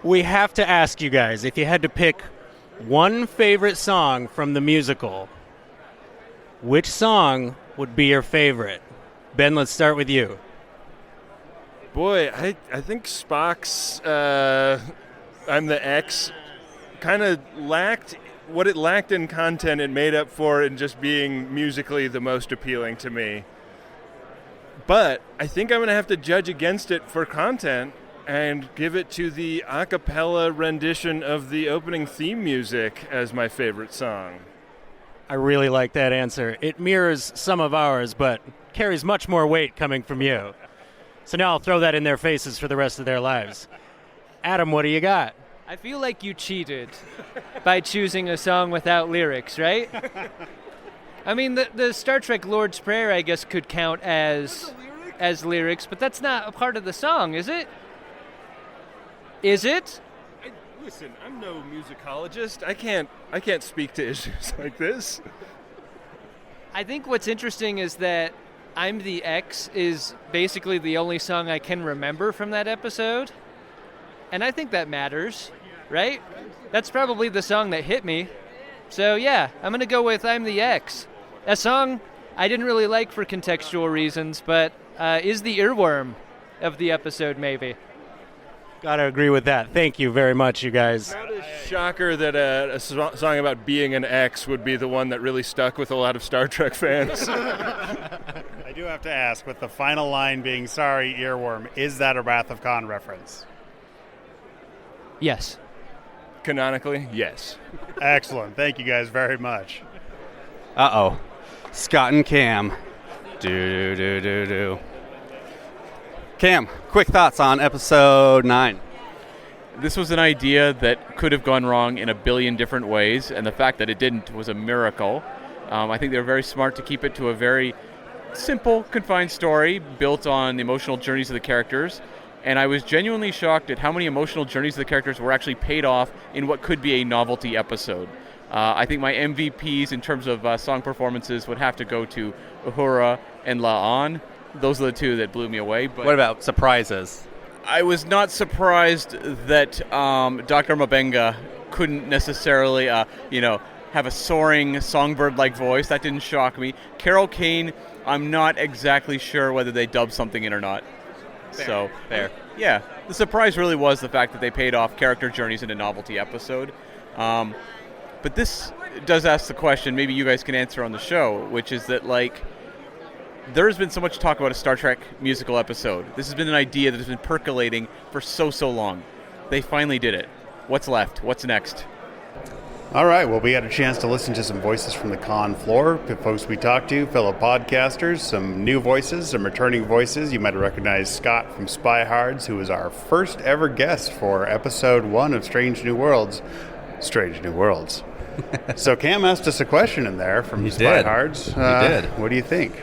we have to ask you guys, if you had to pick one favorite song from the musical, which song would be your favorite? Ben, let's start with you. Boy, I think Spock's I'm the X kind of lacked what it lacked in content. It made up for in just being musically the most appealing to me. But I think I'm going to have to judge against it for content and give it to the a cappella rendition of the opening theme music as my favorite song. I really like that answer. It mirrors some of ours, but carries much more weight coming from you. So now I'll throw that in their faces for the rest of their lives. Adam, what do you got? I feel like you cheated by choosing a song without lyrics, right? I mean, the Star Trek Lord's Prayer, I guess, could count as lyrics, but that's not a part of the song, is it? Is it? Listen, I'm no musicologist. I can't speak to issues like this. I think what's interesting is that I'm the X is basically the only song I can remember from that episode. And I think that matters, right? That's probably the song that hit me. So yeah, I'm going to go with I'm the X. A song I didn't really like for contextual reasons, but is the earworm of the episode maybe. Gotta agree with that. Thank you very much, you guys. Not a shocker that a song about being an X would be the one that really stuck with a lot of Star Trek fans. I do have to ask, with the final line being sorry, earworm, is that a Wrath of Khan reference? Yes. Canonically, yes. Excellent. Thank you guys very much. Uh-oh. Scott and Cam. Do. Cam, quick thoughts on episode 9. This was an idea that could have gone wrong in a billion different ways, and the fact that it didn't was a miracle. I think they were very smart to keep it to a very simple, confined story built on the emotional journeys of the characters. And I was genuinely shocked at how many emotional journeys of the characters were actually paid off in what could be a novelty episode. I think my MVPs in terms of song performances would have to go to Uhura and La'an. Those are the two that blew me away. But what about surprises? I was not surprised that Dr. Mabenga couldn't necessarily, have a soaring songbird-like voice. That didn't shock me. Carol Kane, I'm not exactly sure whether they dubbed something in or not. Fair. Yeah, the surprise really was the fact that they paid off character journeys in a novelty episode. But this does ask the question, maybe you guys can answer on the show, which is that, there's been so much talk about a Star Trek musical episode. This has been an idea that has been percolating for so long. They finally did it. What's left? What's next? All right, well, we had a chance to listen to some voices from the con floor, the folks we talked to, fellow podcasters, some new voices, some returning voices. You might have recognized Scott from Spy Hards, who was our first ever guest for episode 1 of Strange New Worlds. Strange New Worlds. So Cam asked us a question in there from Spy Hards. He did. What do you think?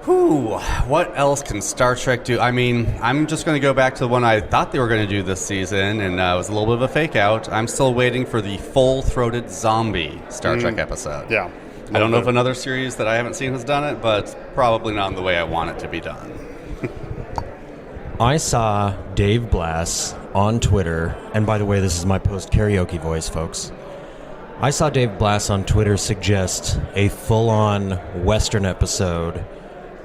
What else can Star Trek do? I mean, I'm just going to go back to the one I thought they were going to do this season, and it was a little bit of a fake out. I'm still waiting for the full-throated zombie Star Trek episode. Yeah. I don't know if another series that I haven't seen has done it, but probably not in the way I want it to be done. I saw Dave Blass on Twitter, and by the way, this is my post-karaoke voice, folks. I saw Dave Blass on Twitter suggest a full-on Western episode.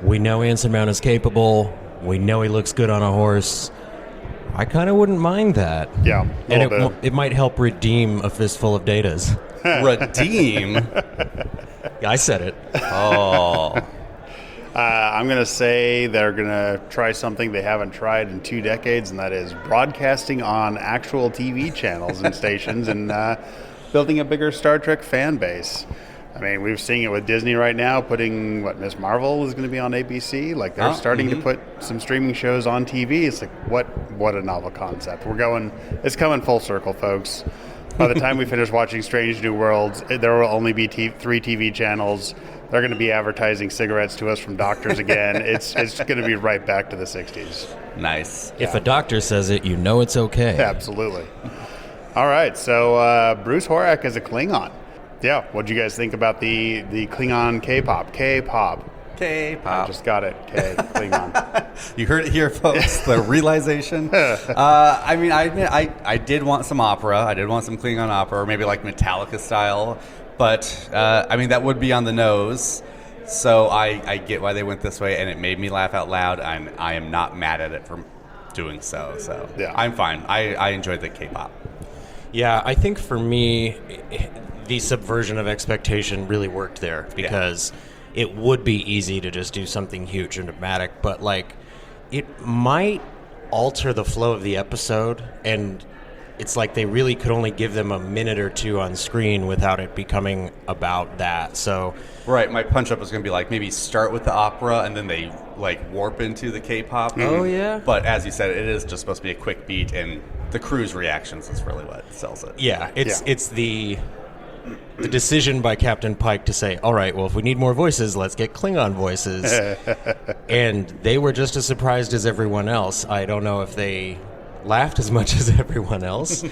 We know Anson Mount is capable. We know he looks good on a horse. I kind of wouldn't mind that. Yeah, and it might help redeem a fistful of datas. Redeem? I said it. Oh. I'm going to say they're going to try something they haven't tried in 2 decades, and that is broadcasting on actual TV channels and stations and building a bigger Star Trek fan base. I mean, we've seen it with Disney right now, putting, Ms. Marvel is going to be on ABC. Like, they're starting to put some streaming shows on TV. It's like, what a novel concept. It's coming full circle, folks. By the time we finish watching Strange New Worlds, there will only be 3 TV channels. They're going to be advertising cigarettes to us from doctors again. It's going to be right back to the 60s. Nice. If a doctor says it, you know it's okay. Absolutely. All right, so Bruce Horak is a Klingon. Yeah, what do you guys think about the Klingon K-Pop? K-Pop. I just got it. Klingon. You heard it here, folks. The realization. I mean, I admit, I did want some opera. I did want some Klingon opera, or maybe like Metallica style. But, I mean, that would be on the nose. So I get why they went this way, and it made me laugh out loud. I am not mad at it for doing so. So yeah. I'm fine. I enjoyed the K-pop. Yeah, I think for me, the subversion of expectation really worked there because it would be easy to just do something huge and dramatic, but like it might alter the flow of the episode, and it's like they really could only give them a minute or 2 on screen without it becoming about that. So right, my punch up was going to be like maybe start with the opera and then they like warp into the K-pop. Oh yeah. But as you said, it is just supposed to be a quick beat, and the crew's reactions is really what sells it. Yeah, it's the decision by Captain Pike to say, all right, well, if we need more voices, let's get Klingon voices. And they were just as surprised as everyone else. I don't know if they laughed as much as everyone else.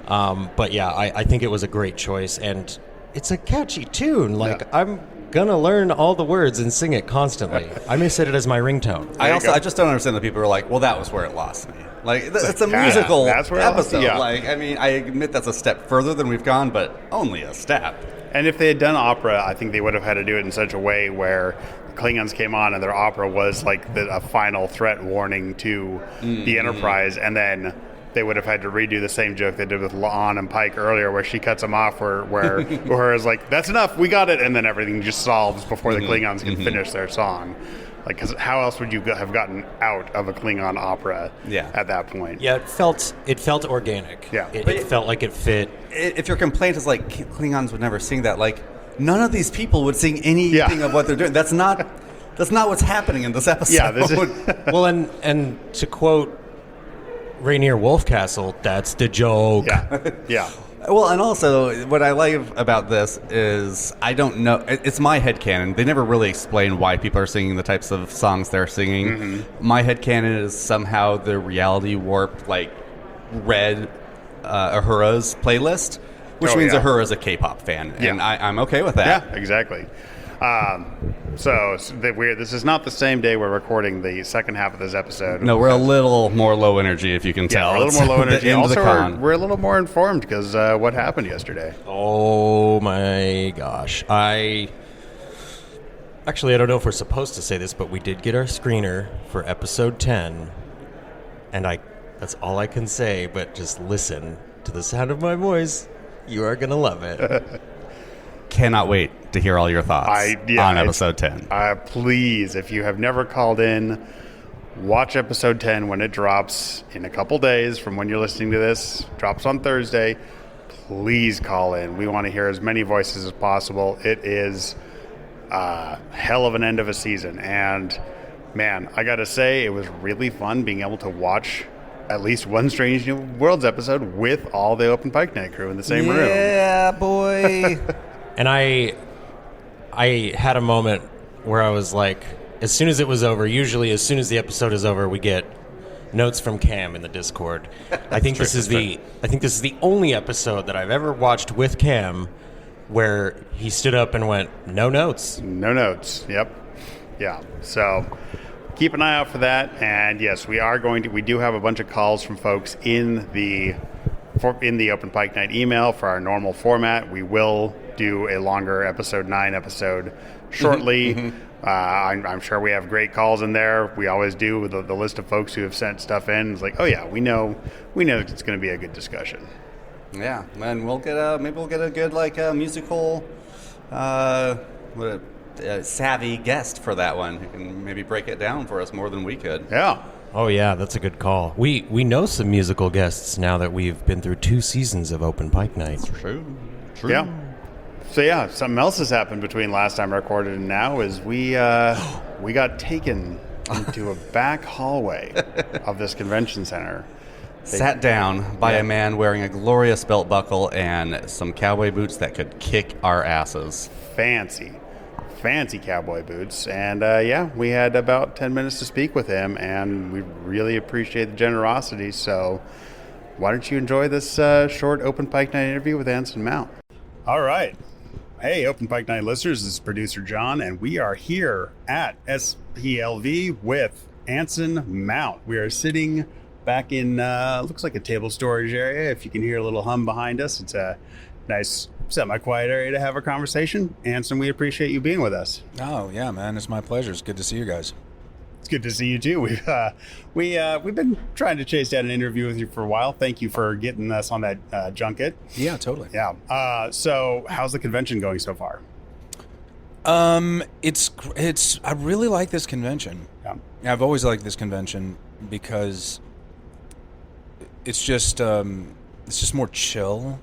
But yeah, I think it was a great choice, and it's a catchy tune. Like, I'm gonna learn all the words and sing it constantly. I may set it as my ringtone. I just don't understand that people are like, well, that was where it lost me. Like, it's a musical episode. Yeah. Like, I mean, I admit that's a step further than we've gone, but only a step. And if they had done opera, I think they would have had to do it in such a way where the Klingons came on and their opera was like a final threat warning to the Enterprise, and then they would have had to redo the same joke they did with La'an and Pike earlier, where she cuts them off, where Uhura's like, that's enough, we got it, and then everything just solves before the Klingons can finish their song. Like, because how else would you have gotten out of a Klingon opera at that point? Yeah, it felt organic. Yeah. It felt like it fit. If your complaint is like, Klingons would never sing that, like, none of these people would sing anything of what they're doing. That's not what's happening in this episode. Yeah, well, and to quote Rainier Wolfcastle, that's the joke. Yeah. Well, and also, what I like about this is, I don't know, it's my headcanon. They never really explain why people are singing the types of songs they're singing. Mm-hmm. My headcanon is somehow the reality warped, like, read Uhura's playlist, which means Uhura's a K-pop fan, and I'm okay with that. Yeah, exactly. So this is not the same day we're recording the second half of this episode. No, we're a little more low energy, if you can tell. We're a little more low energy. Also, we're a little more informed because what happened yesterday. Oh my gosh. Actually, I don't know if we're supposed to say this, but we did get our screener for episode 10, and that's all I can say, but just listen to the sound of my voice. You are going to love it. Cannot wait to hear all your thoughts on episode 10. Please, if you have never called in, watch episode 10 when it drops in a couple days from when you're listening to this. Drops on Thursday. Please call in. We want to hear as many voices as possible. It is hell of an end of a season. And, man, I got to say, it was really fun being able to watch at least one Strange New Worlds episode with all the Open Pike Night crew in the same room. Yeah, boy. And I had a moment where I was like, as soon as it was over, usually as soon as the episode is over, we get notes from Cam in the Discord. I think this is the only episode that I've ever watched with Cam where he stood up and went, no notes. No notes. Yep. Yeah. So keep an eye out for that. And yes, we do have a bunch of calls from folks in the in the Open Pike Night email for our normal format. We will do a longer episode 9 episode shortly. I'm sure we have great calls in there. We always do with the list of folks who have sent stuff in. It's like, oh yeah, we know it's going to be a good discussion. Yeah, and we'll get maybe we'll get a good musical savvy guest for that one who can maybe break it down for us more than we could. Yeah. Oh yeah, that's a good call. We know some musical guests now that we've been through 2 seasons of Open Pike Night. True. Yeah. So yeah, something else has happened between last time I recorded and now is we got taken into a back hallway of this convention center. Sat down by a man wearing a glorious belt buckle and some cowboy boots that could kick our asses. Fancy cowboy boots. And we had about 10 minutes to speak with him, and we really appreciate the generosity. So why don't you enjoy this short Open Pike Night interview with Anson Mount? All right. Hey, Open Pike Night listeners, this is producer John, and we are here at STLV with Anson Mount. We are sitting back in, looks like a table storage area. If you can hear a little hum behind us, it's a nice semi-quiet area to have a conversation. Anson, we appreciate you being with us. Oh, yeah, man. It's my pleasure. It's good to see you guys. It's good to see you, too. We've been trying to chase down an interview with you for a while. Thank you for getting us on that junket. Yeah, totally. Yeah. So how's the convention going so far? It's I really like this convention. Yeah. I've always liked this convention because it's just more chill.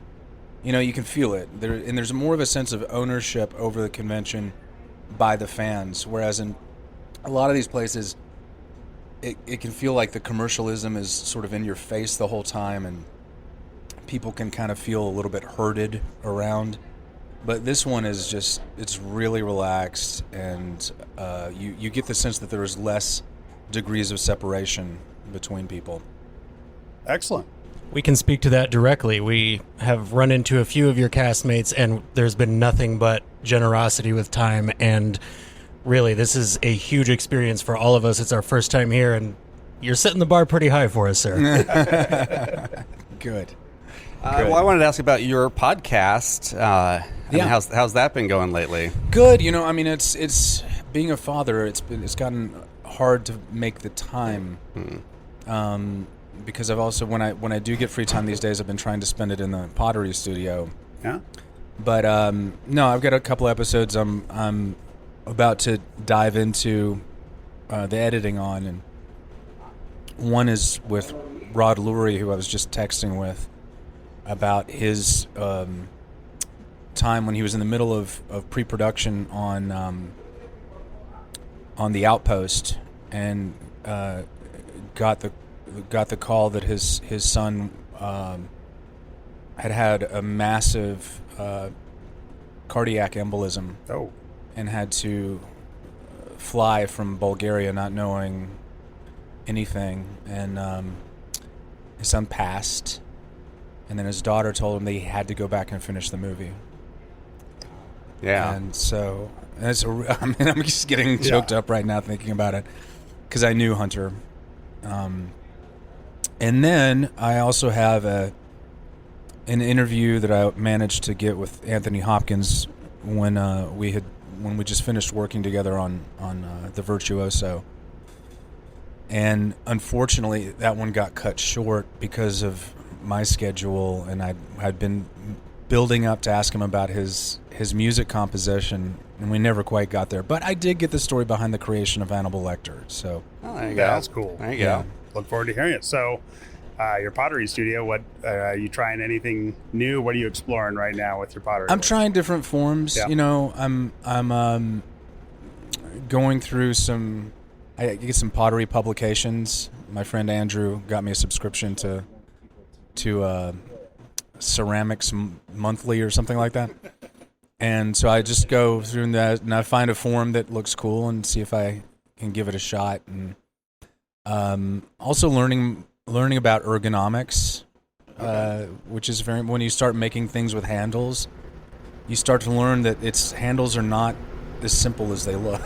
You know, you can feel it. There's more of a sense of ownership over the convention by the fans, whereas in a lot of these places, it can feel like the commercialism is sort of in your face the whole time, and people can kind of feel a little bit herded around. But this one is just, it's really relaxed, and you get the sense that there is less degrees of separation between people. Excellent. We can speak to that directly. We have run into a few of your castmates, and there's been nothing but generosity with time, and really, this is a huge experience for all of us. It's our first time here, and you're setting the bar pretty high for us, sir. Good. Well, I wanted to ask about your podcast. How's that been going lately? Good. You know, I mean, it's being a father. It's gotten hard to make the time. Because I've also, when I do get free time these days, I've been trying to spend it in the Pottery studio. Yeah. But no, I've got a couple episodes I'm about to dive into the editing on, and one is with Rod Lurie, who I was just texting with about his time when he was in the middle of pre-production on The Outpost, and got the call that his son had a massive cardiac embolism. Oh. And had to fly from Bulgaria not knowing anything. And his son passed. And then his daughter told him that he had to go back and finish the movie. Yeah. And so, I'm just getting choked up right now thinking about it, because I knew Hunter. And then I also have an interview that I managed to get with Anthony Hopkins when we just finished working together on The Virtuoso. And unfortunately, that one got cut short because of my schedule, and I'd been building up to ask him about his music composition, and we never quite got there. But I did get the story behind the creation of Hannibal Lecter. So there you go. That's cool. There you go. Look forward to hearing it. So, your pottery studio, what are you trying anything new? What are you exploring right now with your pottery? I'm trying different forms. Yeah. You know, I'm going through some. I get some pottery publications. My friend Andrew got me a subscription to Ceramics Monthly or something like that. And so I just go through that, and I find a form that looks cool and see if I can give it a shot. And also learning about ergonomics, which is when you start making things with handles, you start to learn that handles are not as simple as they look.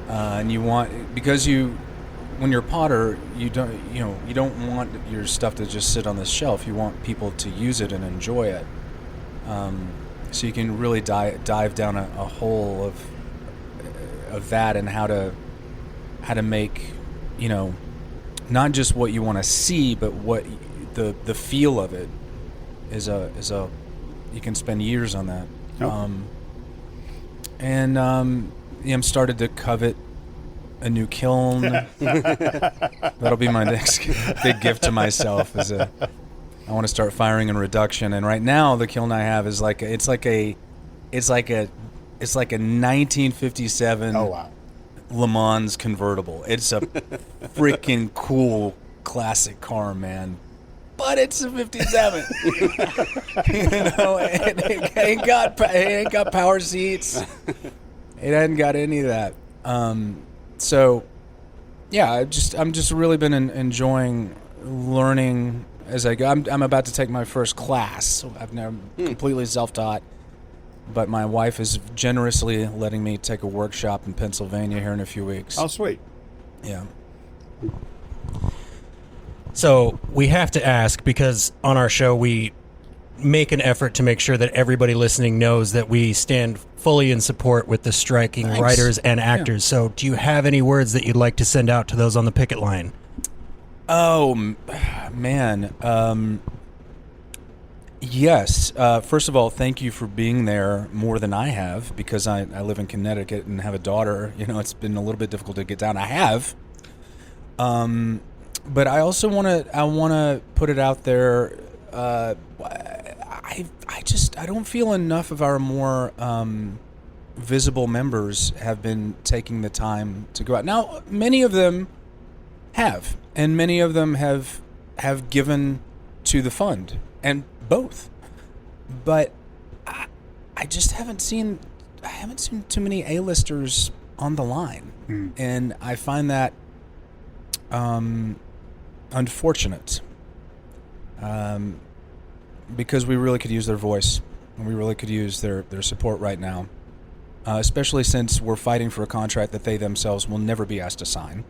And you want, because when you're a potter, you don't want your stuff to just sit on the shelf. You want people to use it and enjoy it. So you can really dive down a hole of that, and how to make, not just what you want to see, but what the feel of it is a you can spend years on that. I'm started to covet a new kiln. That'll be my next big gift to myself. I want to start firing in reduction, and right now the kiln I have is like a 1957 Le Mans convertible. It's a freaking cool classic car, man. But it's a 57. It ain't got power seats. It hadn't got any of that. So, yeah, I'm just really been enjoying learning as I go. I'm about to take my first class. So I've never completely self-taught, but my wife is generously letting me take a workshop in Pennsylvania here in a few weeks. Oh, sweet. Yeah. So we have to ask, because on our show we make an effort to make sure that everybody listening knows that we stand fully in support with the striking writers and actors. Yeah. So do you have any words that you'd like to send out to those on the picket line? Oh, man. Yes. First of all, thank you for being there more than I have, because I live in Connecticut and have a daughter. It's been a little bit difficult to get down. I have. But I also want to put it out there. I don't feel enough of our more visible members have been taking the time to go out. Now, many of them have, and many of them have given to the fund, and both. But I just haven't seen too many A-listers on the line, and I find that unfortunate, because we really could use their voice, and we really could use their support right now, especially since we're fighting for a contract that they themselves will never be asked to sign,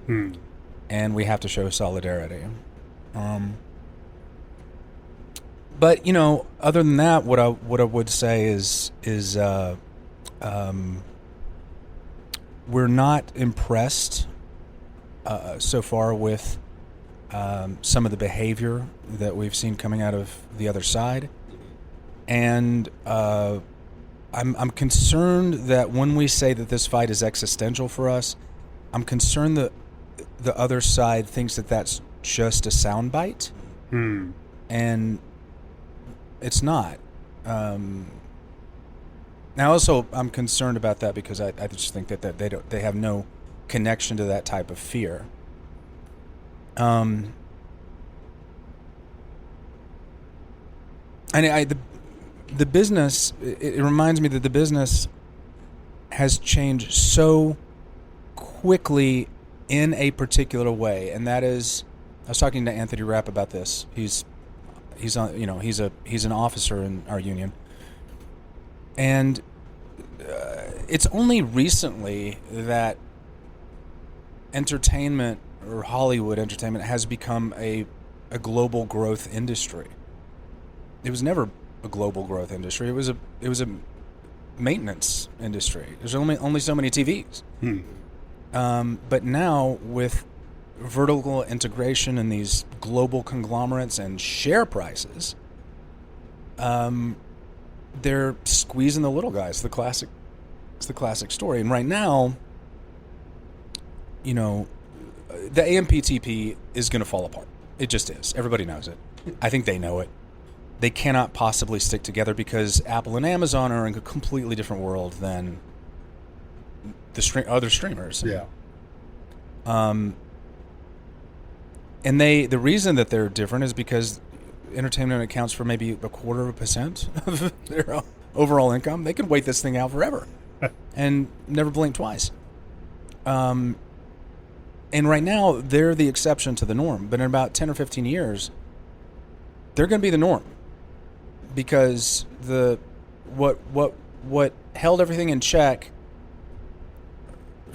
and we have to show solidarity. But other than that, what I would say is we're not impressed so far with some of the behavior that we've seen coming out of the other side, and I'm concerned that when we say that this fight is existential for us, I'm concerned that the other side thinks that that's just a soundbite, and it's not. Now, also, I'm concerned about that because I just think that they have no connection to that type of fear. And the business, it reminds me that the business has changed so quickly in a particular way, and that is, I was talking to Anthony Rapp about this. He's on, he's an officer in our union, and it's only recently that entertainment, or Hollywood entertainment, has become a global growth industry. It was never a global growth industry. It was a maintenance industry. There's only so many TVs. But now, with vertical integration and these global conglomerates and share prices, they're squeezing the little guys. It's the classic story. And right now, the AMPTP is going to fall apart. It just is. Everybody knows it. I think they know it. They cannot possibly stick together because Apple and Amazon are in a completely different world than the other streamers. Yeah. And the reason that they're different is because entertainment accounts for maybe 0.25% of their overall income. They could wait this thing out forever and never blink twice. And right now, they're the exception to the norm. But in about 10 or 15 years, they're going to be the norm, because what held everything in check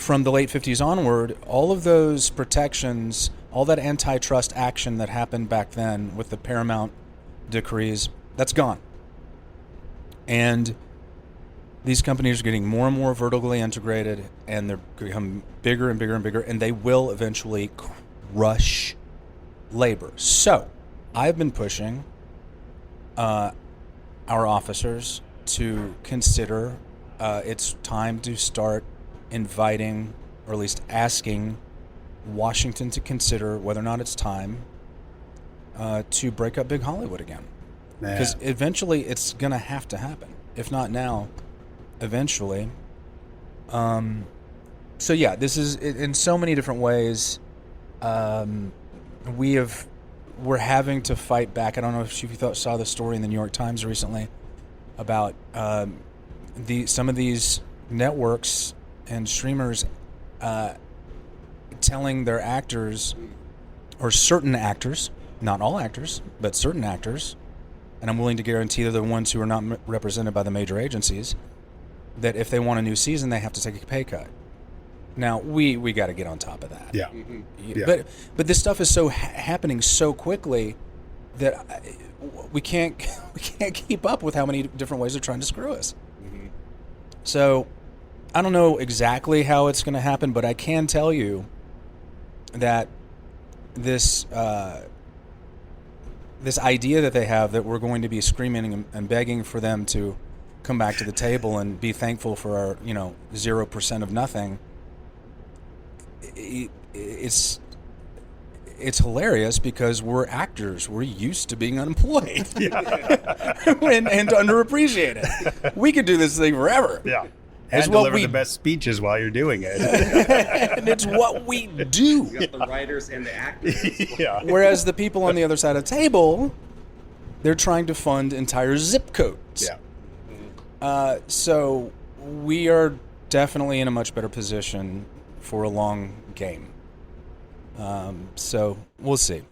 from the late 50s onward, all of those protections, all that antitrust action that happened back then with the Paramount decrees, that's gone. And these companies are getting more and more vertically integrated, and they're becoming bigger and bigger and bigger, and they will eventually crush labor. So I've been pushing our officers to consider it's time to start inviting, or at least asking, Washington to consider whether or not it's time to break up big Hollywood again. Because eventually it's going to have to happen. If not now, eventually. So yeah, this is in so many different ways. We're having to fight back. I don't know if you saw the story in the New York Times recently about some of these networks and streamers telling their actors, or certain actors, not all actors, but certain actors, and I'm willing to guarantee they're the ones who are not represented by the major agencies, that if they want a new season, they have to take a pay cut. Now, we got to get on top of that. Yeah. Yeah. But this stuff is so happening so quickly that we can't keep up with how many different ways they're trying to screw us. Mm-hmm. So I don't know exactly how it's going to happen, but I can tell you that this idea that they have that we're going to be screaming and begging for them to come back to the table and be thankful for our 0% of nothing. It's hilarious because we're actors. We're used to being unemployed and underappreciated. We could do this thing forever. Yeah. And deliver the best speeches while you're doing it. And it's what we do. You got the writers and the actors. Yeah. Whereas the people on the other side of the table, they're trying to fund entire zip codes. Yeah. So we are definitely in a much better position for a long game. So we'll see.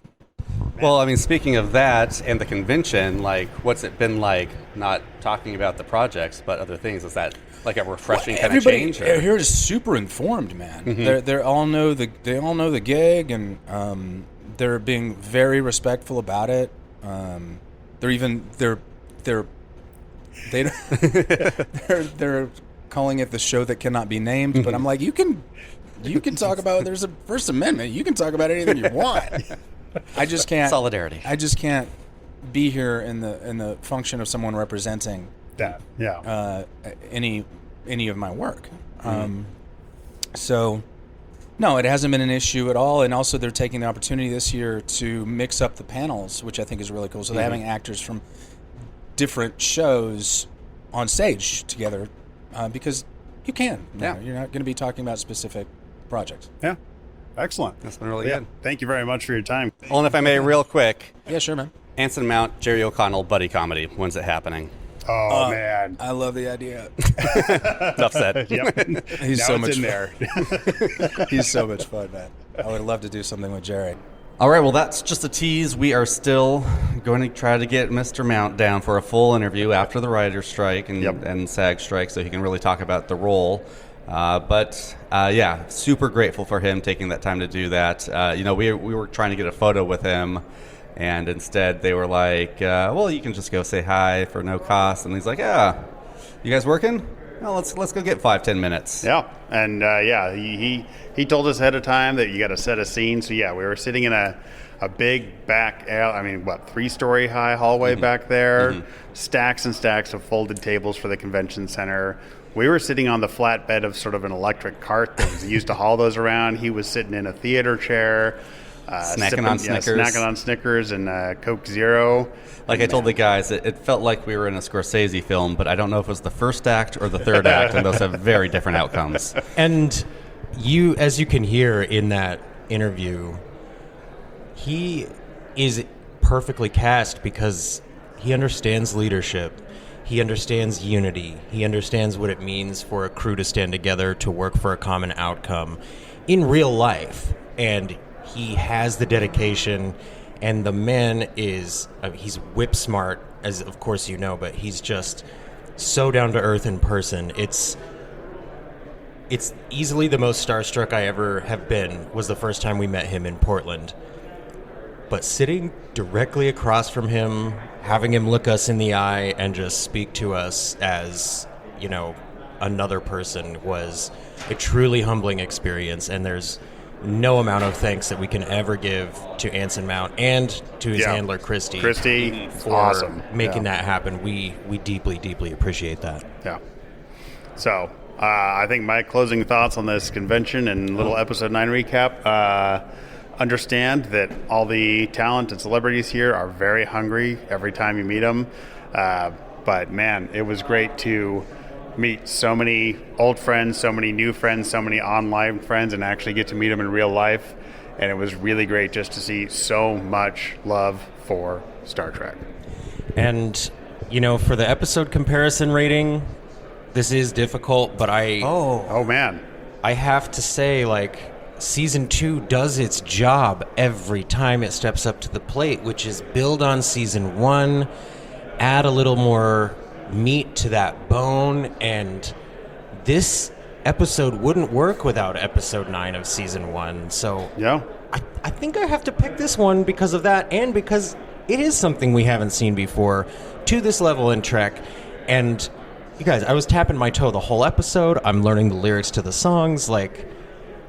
Well, I mean, speaking of that and the convention, like, what's it been like not talking about the projects but other things? Is that like a refreshing kind of change? Everybody here is super informed, man. Mm-hmm. They all know the gig, and they're being very respectful about it. They're calling it the show that cannot be named. Mm-hmm. But I'm like, you can talk about, there's a First Amendment. You can talk about anything you want. I just can't. Solidarity. I just can't be here in the say someone representing that. Yeah. Any of my work. So, no, it hasn't been an issue at all. And also, they're taking the opportunity this year to mix up the panels, which I think is really cool. So they're having actors from different shows on stage together because you can. Yeah. You're not going to be talking about specific projects. Yeah. Excellent. That's been really good. Thank you very much for your time. Well, and if I may, real quick. Yeah, sure, man. Anson Mount, Jerry O'Connell, buddy comedy. When's it happening? Oh, man. I love the idea. Enough said. Yep. He's now so it's much in fun. there. He's so much fun, man. I would love to do something with Jerry. All right, well, that's just a tease. We are still going to try to get Mr. Mount down for a full interview after the writer's strike and SAG strike so he can really talk about the role. But super grateful for him taking that time to do that. We were trying to get a photo with him, and instead they were like, well, you can just go say hi for no cost. And he's like, yeah, you guys working? Well, let's go get 5-10 minutes. Yeah, and he told us ahead of time that you got to set a scene. So yeah, we were sitting in a big back, 3-story high hallway back there, stacks and stacks of folded tables for the convention center. We were sitting on the flatbed of sort of an electric cart that was used to haul those around. He was sitting in a theater chair, snacking on Snickers and Coke Zero. Like I told the guys, it felt like we were in a Scorsese film, but I don't know if it was the first act or the third act, and those have very different outcomes. And as you can hear in that interview, he is perfectly cast because he understands leadership. He understands unity. He understands what it means for a crew to stand together to work for a common outcome in real life. And he has the dedication, and the man he's whip smart, as of course you know, but he's just so down to earth in person. it's easily the most starstruck I ever have been was the first time we met him in Portland. But sitting directly across from him, having him look us in the eye and just speak to us as, another person was a truly humbling experience. And there's no amount of thanks that we can ever give to Anson Mount and to his handler, Christy. For awesome. making that happen. We deeply, deeply appreciate that. Yeah. So, I think my closing thoughts on this convention and little episode 9 recap, understand that all the talent and celebrities here are very hungry every time you meet them. But man, it was great to meet so many old friends, so many new friends, so many online friends, and actually get to meet them in real life. And it was really great just to see so much love for Star Trek. And, for the episode comparison rating, this is difficult, but Oh man. I have to say, Season 2 does its job every time it steps up to the plate, which is build on Season 1, add a little more meat to that bone, and this episode wouldn't work without Episode 9 of Season 1. So yeah, I think I have to pick this one because of that, and because it is something we haven't seen before to this level in Trek. And you guys, I was tapping my toe the whole episode. I'm learning the lyrics to the songs.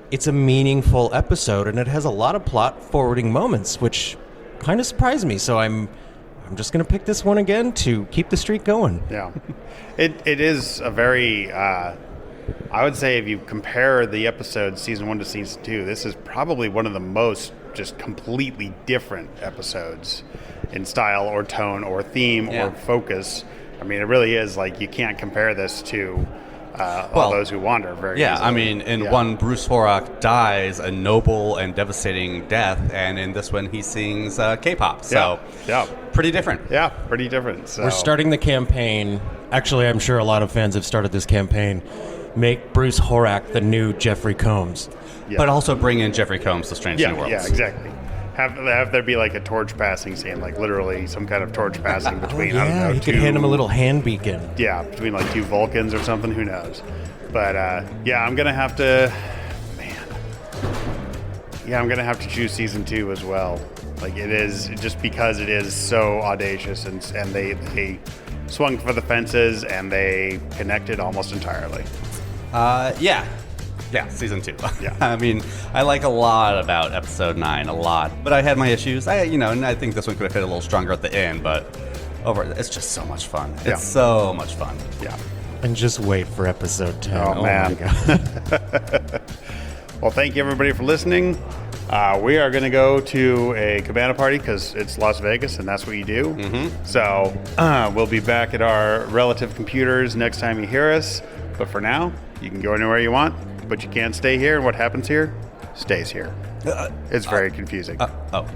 It's a meaningful episode, and it has a lot of plot forwarding moments, which kind of surprised me. So I'm just going to pick this one again to keep the streak going. Yeah. It is a very, I would say if you compare the episodes Season 1 to Season 2, this is probably one of the most just completely different episodes in style or tone or theme or focus. I mean, it really is you can't compare this to All Those Who Wander very easily. I mean, in one, Bruce Horak dies a noble and devastating death, and in this one, he sings K-pop. So, pretty different. Yeah, pretty different. So. We're starting the campaign. Actually, I'm sure a lot of fans have started this campaign. Make Bruce Horak the new Jeffrey Combs. Yeah. But also bring in Jeffrey Combs to Strange New Worlds. Yeah, exactly. Have there be a torch passing scene, literally some kind of torch passing between, I don't know, you could hand him a little hand beacon. Yeah, between two Vulcans or something, who knows. But I'm going to have to, I'm going to have to choose Season 2 as well. It is, just because it is so audacious, and they swung for the fences and they connected almost entirely. Yeah, Season 2. Yeah. I mean, I like a lot about Episode 9, a lot. But I had my issues. And I think this one could have hit a little stronger at the end, but it's just so much fun. Yeah. It's so much fun. Yeah. And just wait for Episode 10. Oh man. My God. Well, thank you everybody for listening. We are going to go to a cabana party because it's Las Vegas and that's what you do. Mm-hmm. So we'll be back at our relative computers next time you hear us. But for now, you can go anywhere you want, but you can't stay here. And what happens here stays here. It's very confusing. Oh.